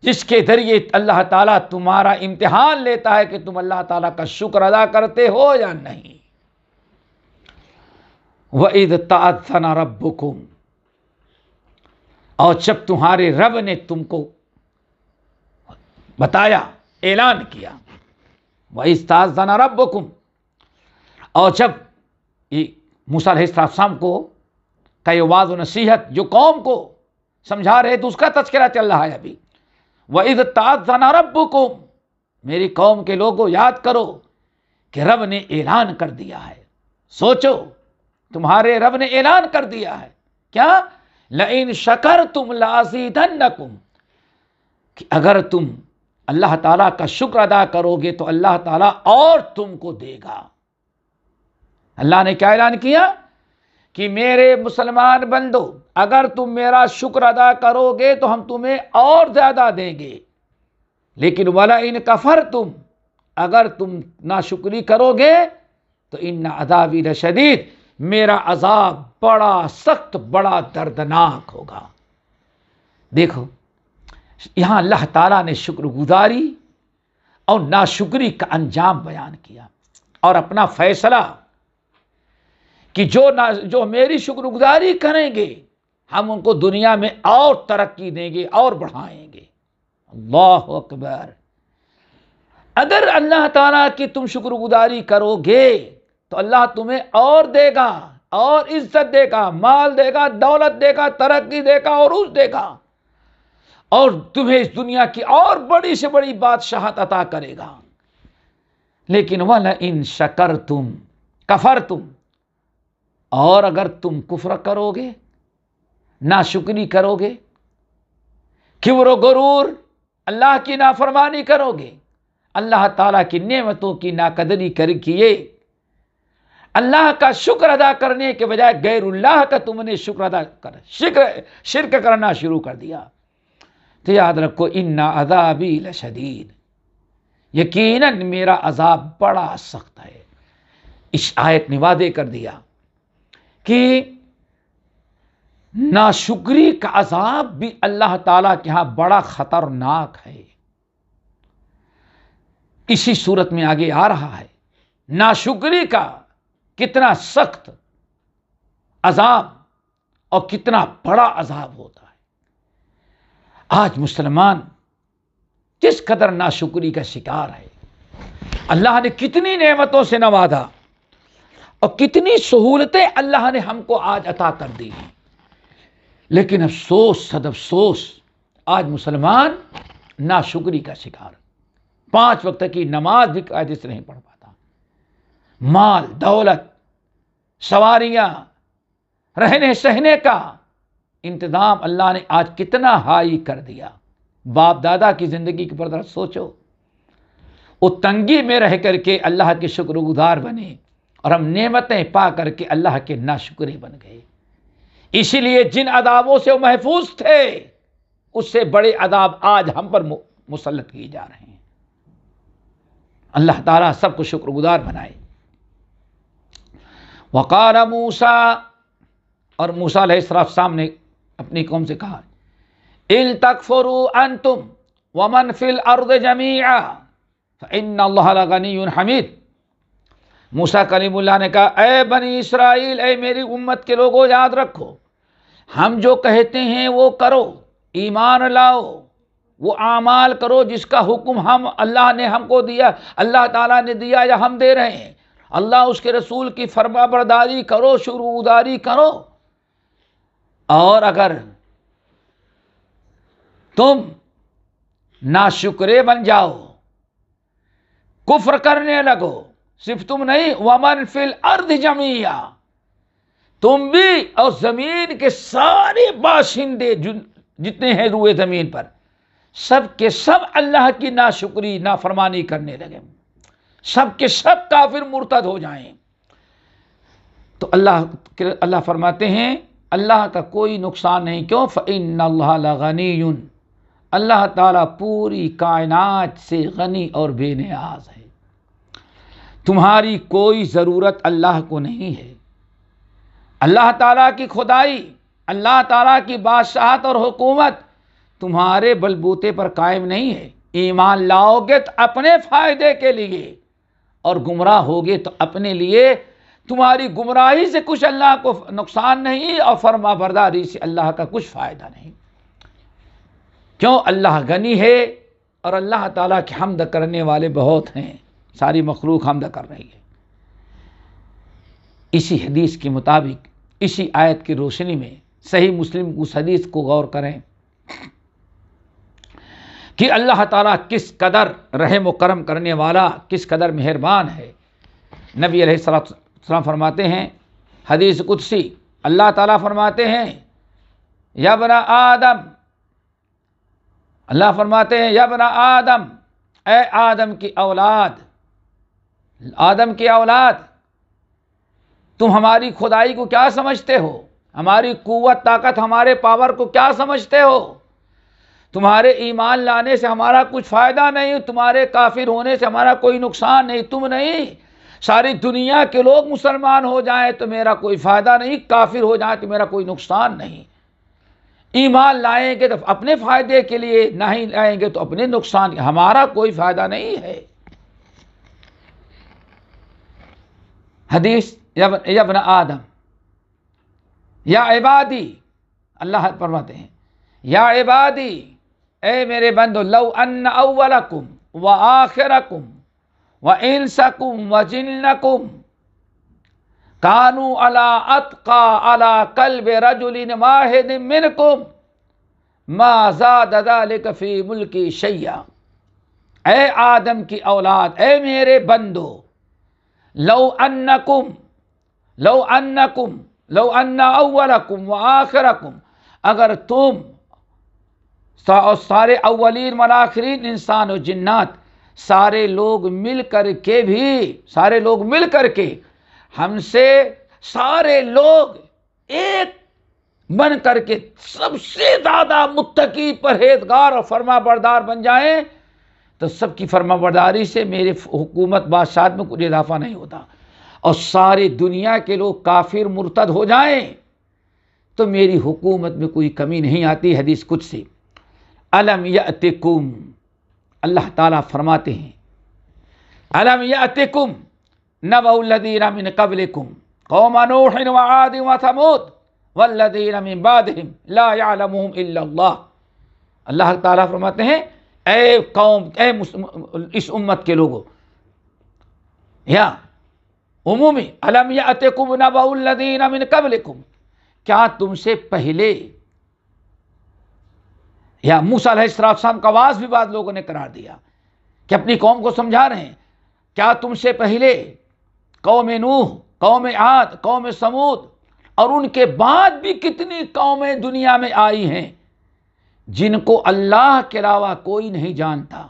جس کے ذریعے اللہ تعالیٰ تمہارا امتحان لیتا ہے کہ تم اللہ تعالیٰ کا شکر ادا کرتے ہو یا نہیں۔ وَإِذْ تَأَذَّنَ رَبُّكُمْ، اور جب تمہارے رب نے تم کو بتایا، اعلان کیا، وَإِذْ تَأَذَّنَ رَبُّكُمْ، اور جب موسیٰ علیہ السلام کو کا واعظ و نصیحت جو قوم کو سمجھا رہے تو اس کا تذکرہ چل رہا ہے ابھی۔ وَإِذْ تَأَذَّنَ رَبُّكُمْ، میری قوم کے لوگوں یاد کرو کہ رب نے اعلان کر دیا ہے، سوچو تمہارے رب نے اعلان کر دیا ہے کیا؟ لَئِن شَكَرْتُمْ لَأَزِيدَنَّكُمْ، کہ اگر تم اللہ تعالیٰ کا شکر ادا کرو گے تو اللہ تعالیٰ اور تم کو دے گا۔ اللہ نے کیا اعلان کیا کہ میرے مسلمان بندو اگر تم میرا شکر ادا کرو گے تو ہم تمہیں اور زیادہ دیں گے، لیکن وَلَئِن كَفَرْتُمْ، اگر تم ناشکری کرو گے تو ان عذابی لشدید، میرا عذاب بڑا سخت، بڑا دردناک ہوگا۔ دیکھو یہاں اللہ تعالیٰ نے شکر گزاری اور ناشکری کا انجام بیان کیا اور اپنا فیصلہ کہ جو میری شکر گزاری کریں گے ہم ان کو دنیا میں اور ترقی دیں گے اور بڑھائیں گے۔ اللہ اکبر۔ اگر اللہ تعالیٰ کی تم شکر گزاری کرو گے تو اللہ تمہیں اور دے گا، اور عزت دے گا، مال دے گا، دولت دے گا، ترقی دے گا، عروج دے گا، اور تمہیں اس دنیا کی اور بڑی سے بڑی بادشاہت عطا کرے گا۔ لیکن وَلَئِن شَكَرْتُمْ كَفَرْتُمْ، اور اگر تم کفر کرو گے، ناشکری کرو گے، کبر و غرور، اللہ کی نافرمانی کرو گے، اللہ تعالیٰ کی نعمتوں کی ناقدری کیے، اللہ کا شکر ادا کرنے کے بجائے غیر اللہ کا تم نے شرک کرنا شروع کر دیا، تو یاد رکھو ان عذابی لشدید، یقیناً میرا عذاب بڑا سخت ہے۔ اس آیت نے واضح کر دیا کہ ناشکری کا عذاب بھی اللہ تعالیٰ کے ہاں بڑا خطرناک ہے۔ اسی صورت میں آگے آ رہا ہے ناشکری کا کتنا سخت عذاب اور کتنا بڑا عذاب ہوتا ہے۔ آج مسلمان جس قدر ناشکری کا شکار ہے، اللہ نے کتنی نعمتوں سے نوازا اور کتنی سہولتیں اللہ نے ہم کو آج عطا کر دی ہیں، لیکن افسوس صد افسوس آج مسلمان ناشکری کا شکار، 5 وقت کی نماز بھی قاعدے سے نہیں پڑھ پاتا، مال دولت سواریاں رہنے سہنے کا انتظام اللہ نے آج کتنا ہائی کر دیا۔ باپ دادا کی زندگی کے پر سوچو، وہ تنگی میں رہ کر کے اللہ کے شکر گزار بنے اور ہم نعمتیں پا کر کے اللہ کے ناشکرے بن گئے۔ اسی لیے جن عذابوں سے وہ محفوظ تھے اس سے بڑے عذاب آج ہم پر مسلط کیے جا رہے ہیں۔ اللہ تعالیٰ سب کو شکر گزار بنائے۔ وقال موسیٰ، اور موسیٰ علیہ السلام نے اپنی قوم سے کہا ان تکفروا انتم ومن فی الارض جمیعا فإن اللہ لغنی حمید۔ موسیٰ کلیم اللہ نے کہا اے بنی اسرائیل، اے میری امت کے لوگوں، یاد رکھو ہم جو کہتے ہیں وہ کرو، ایمان لاؤ، وہ اعمال کرو جس کا حکم اللہ نے ہم کو دیا، اللہ تعالیٰ نے دیا یا ہم دے رہے ہیں، اللہ اس کے رسول کی فرما برداری کرو، شکر گزاری کرو۔ اور اگر تم ناشکرے بن جاؤ، کفر کرنے لگو، صرف تم نہیں، ومن فی الارض جمیعا، تم بھی اور زمین کے سارے باشندے جتنے ہیں روئے زمین پر، سب کے سب اللہ کی ناشکری نافرمانی کرنے لگے، سب کے سب کافر مرتد ہو جائیں، تو اللہ فرماتے ہیں اللہ کا کوئی نقصان نہیں۔ کیوں؟ فإن اللہ لغنی، اللہ تعالیٰ پوری کائنات سے غنی اور بے نیاز ہے، تمہاری کوئی ضرورت اللہ کو نہیں ہے۔ اللہ تعالیٰ کی خدائی، اللہ تعالیٰ کی بادشاہت اور حکومت تمہارے بلبوتے پر قائم نہیں ہے۔ ایمان لاؤ گے تو اپنے فائدے کے لیے اور گمراہ ہوگے تو اپنے لیے، تمہاری گمراہی سے کچھ اللہ کو نقصان نہیں اور فرما برداری سے اللہ کا کچھ فائدہ نہیں۔ کیوں؟ اللہ غنی ہے اور اللہ تعالیٰ کی حمد کرنے والے بہت ہیں، ساری مخلوق حمد کر رہی ہے۔ اسی حدیث کے مطابق، اسی آیت کی روشنی میں صحیح مسلم اس حدیث کو غور کریں کہ اللہ تعالیٰ کس قدر رحم و کرم کرنے والا، کس قدر مہربان ہے۔ نبی علیہ السلام فرماتے ہیں، حدیث قدسی، اللہ تعالیٰ فرماتے ہیں یا بنا آدم، اللہ فرماتے ہیں یا بنا آدم، اے آدم کی اولاد، آدم کی اولاد، تم ہماری خدائی کو کیا سمجھتے ہو؟ ہماری قوت طاقت، ہمارے پاور کو کیا سمجھتے ہو؟ تمہارے ایمان لانے سے ہمارا کچھ فائدہ نہیں، تمہارے کافر ہونے سے ہمارا کوئی نقصان نہیں، تم نہیں، ساری دنیا کے لوگ مسلمان ہو جائیں تو میرا کوئی فائدہ نہیں، کافر ہو جائیں تو میرا کوئی نقصان نہیں۔ ایمان لائیں گے تو اپنے فائدے کے لیے، نہیں لائیں گے تو اپنے نقصان، ہمارا کوئی فائدہ نہیں ہے۔ حدیث یا ابن آدم یا عبادی، اللہ فرماتے ہیں یا عبادی، اے میرے بندو، لو ان اولکم وآخرکم وانسکم وجنکم کانوا علی اتقى علی قلب رجل واحد منکم ما زاد ذلک فی ملکی شیئا۔ اے آدم کی اولاد، اے میرے بندو، لو ان اولکم وآخرکم، اگر تم سارے اولین والآخرین انسان و جنات، سارے لوگ مل کر کے ہم سے، سارے لوگ ایک بن کر کے سب سے زیادہ متقی، پرہیزگار اور فرما بردار بن جائیں تو سب کی فرما برداری سے میرے حکومت بادشاہت میں کچھ اضافہ نہیں ہوتا، اور ساری دنیا کے لوگ کافر مرتد ہو جائیں تو میری حکومت میں کوئی کمی نہیں آتی۔ حدیث قدسی۔ الم یأتکم، اللہ تعالیٰ فرماتے ہیں الم یأتکم نبأ الذین من قبلکم قوم نوح وعاد وثمود والذین من بعدہم لا یعلمهم الا اللہ۔ اللہ تعالیٰ فرماتے ہیں اے قوم، اے اس امت کے لوگوں، یا عمومی، الم یأتکم نبأ الذین من قبلکم، کیا تم سے پہلے، یا موسیٰ علیہ السلام کا آواز بھی بعض لوگوں نے قرار دیا کہ اپنی قوم کو سمجھا رہے ہیں، کیا تم سے پہلے قوم نوح، قوم عاد، قوم سمود، اور ان کے بعد بھی کتنی قومیں دنیا میں آئی ہیں جن کو اللہ کے علاوہ کوئی نہیں جانتا۔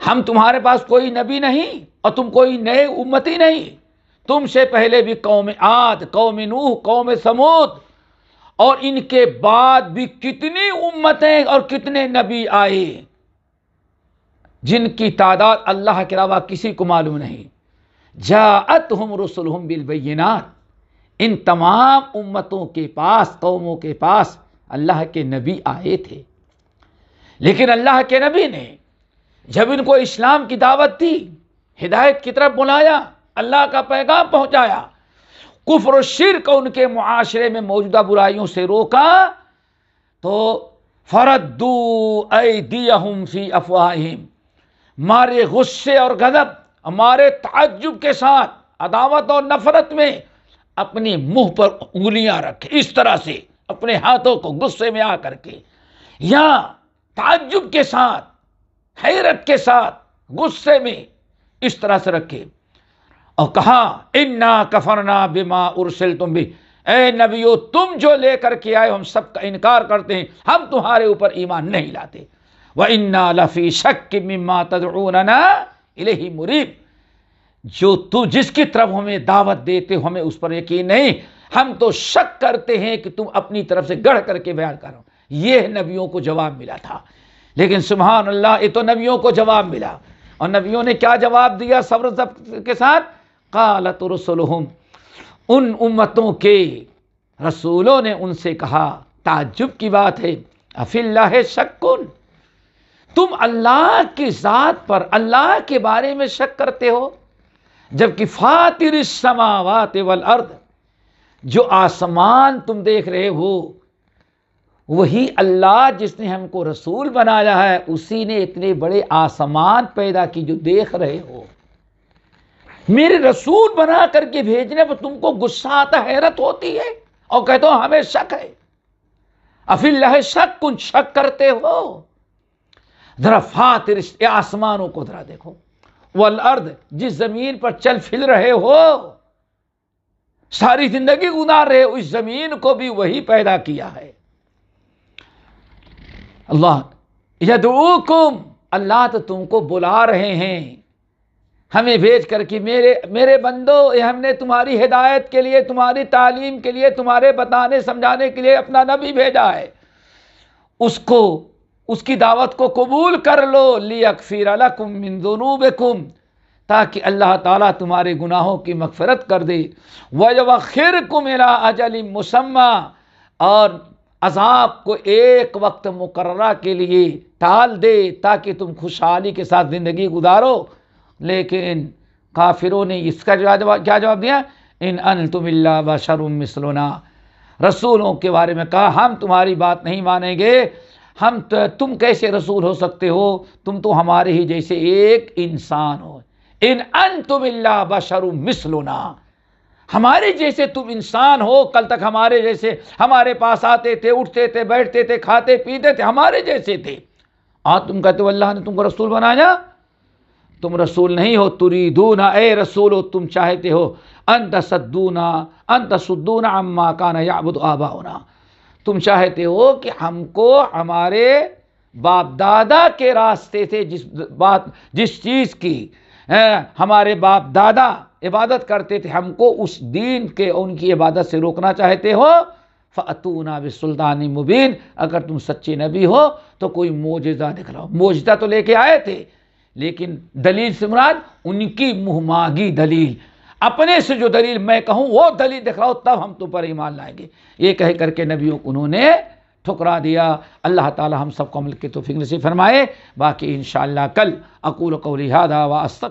ہم تمہارے پاس کوئی نبی نہیں اور تم کوئی نئے امتی نہیں، تم سے پہلے بھی قوم عاد، قوم نوح، قوم سمود، اور ان کے بعد بھی کتنی امتیں اور کتنے نبی آئے جن کی تعداد اللہ کے علاوہ کسی کو معلوم نہیں۔ جاءتہم رسلہم بالبینات، ان تمام امتوں کے پاس، قوموں کے پاس اللہ کے نبی آئے تھے، لیکن اللہ کے نبی نے جب ان کو اسلام کی دعوت دی، ہدایت کی طرف بلایا، اللہ کا پیغام پہنچایا، کفر و شرک ان کے معاشرے میں موجودہ برائیوں سے روکا، تو فردوا ایدیہم فی افواہہم، مارے غصے اور غضب، ہمارے تعجب کے ساتھ، عداوت اور نفرت میں اپنے منہ پر انگلیاں رکھے، اس طرح سے اپنے ہاتھوں کو غصے میں آ کر کے، یا تعجب کے ساتھ، حیرت کے ساتھ، غصے میں اس طرح سے رکھے، اور کہا انا کفرنا بما ارسلتم بہ، اے نبیو تم جو لے کر کے آئے ہم سب کا انکار کرتے ہیں، ہم تمہارے اوپر ایمان نہیں لاتے، وَإِنَّا لَفِي شَكٍّ مِّمَّا تَدْعُونَنَا إِلَيْهِ مُرِيبٍ، جو تو جس کی طرف ہمیں دعوت دیتے ہو ہمیں اس پر یقین نہیں، ہم تو شک کرتے ہیں کہ تم اپنی طرف سے گڑھ کر کے بیان کرو۔ یہ نبیوں کو جواب ملا تھا، لیکن سبحان اللہ، یہ تو نبیوں کو جواب ملا، اور نبیوں نے کیا جواب دیا صبر ضبط کے ساتھ؟ قالت رسلہم، ان امتوں کے رسولوں نے ان سے کہا، تعجب کی بات ہے، افی اللہ شکن، تم اللہ کی ذات پر، اللہ کے بارے میں شک کرتے ہو، جبکہ فاطر السماوات والارض، جو آسمان تم دیکھ رہے ہو وہی اللہ جس نے ہم کو رسول بنایا ہے، اسی نے اتنے بڑے آسمان پیدا کی جو دیکھ رہے ہو، میرے رسول بنا کر کے بھیجنے پر تم کو غصہ آتا، حیرت ہوتی ہے، اور کہتے ہو ہمیں شک ہے، افی اللہ شک، کن شک کرتے ہو، ذرا فاطر آسمانوں کو ذرا دیکھو، والارض، جس زمین پر چل پھر رہے ہو، ساری زندگی گزار رہے ہو، اس زمین کو بھی وہی پیدا کیا ہے۔ اللہ یدعوکم، اللہ تو تم کو بلا رہے ہیں، ہمیں بھیج کر کے، میرے بندو، ہم نے تمہاری ہدایت کے لیے، تمہاری تعلیم کے لیے، تمہارے بتانے سمجھانے کے لیے اپنا نبی بھیجا ہے، اس کی دعوت کو قبول کر لو، لیغفر لکم من ذنوبکم، تاکہ اللہ تعالیٰ تمہارے گناہوں کی مغفرت کر دے، وَيُؤَخِّرْكُمْ إِلَىٰ أَجَلٍ مُّسَمًّى، اور عذاب کو ایک وقت مقررہ کے لیے ٹال دے تاکہ تم خوشحالی کے ساتھ زندگی گزارو۔ لیکن کافروں نے اس کا کیا جواب دیا؟ ان انتم الا بشر مثلنا، رسولوں کے بارے میں کہا ہم تمہاری بات نہیں مانیں گے، تم کیسے رسول ہو سکتے ہو، تم تو ہمارے ہی جیسے ایک انسان ہو۔ ان انتم الا بشر مثلنا، ہمارے جیسے تم انسان ہو، کل تک ہمارے جیسے ہمارے پاس آتے تھے، اٹھتے تھے، بیٹھتے تھے، کھاتے پیتے تھے، ہمارے جیسے تھے، آج تم کہتے ہو اللہ نے تم کو رسول بنایا؟ تم رسول نہیں ہو، تریدون، اے رسول ہو تم چاہتے ہو ان تصدون عما کان یعبد آباؤنا، تم چاہتے ہو کہ ہم کو ہمارے باپ دادا کے راستے سے جس چیز کی ہمارے باپ دادا عبادت کرتے تھے، ہم کو اس دین کے ان کی عبادت سے روکنا چاہتے ہو۔ فَأْتُونَا بِسُلْطَانٍ مُبِينٍ، اگر تم سچے نبی ہو تو کوئی معجزہ دکھلاؤ۔ معجزہ تو لے کے آئے تھے، لیکن دلیل سے مراد ان کی منہ مانگی دلیل، اپنے سے جو دلیل میں کہوں وہ دلیل دکھلاؤ تب ہم تم پر ایمان لائیں گے، یہ کہہ کر کے نبیوں کو انہوں نے ٹھکرا دیا۔ اللہ تعالی ہم سب کو عمل کی توفیق نصیب فرمائے۔ باقی انشاءاللہ کل اقول قولی ھذا واستغفر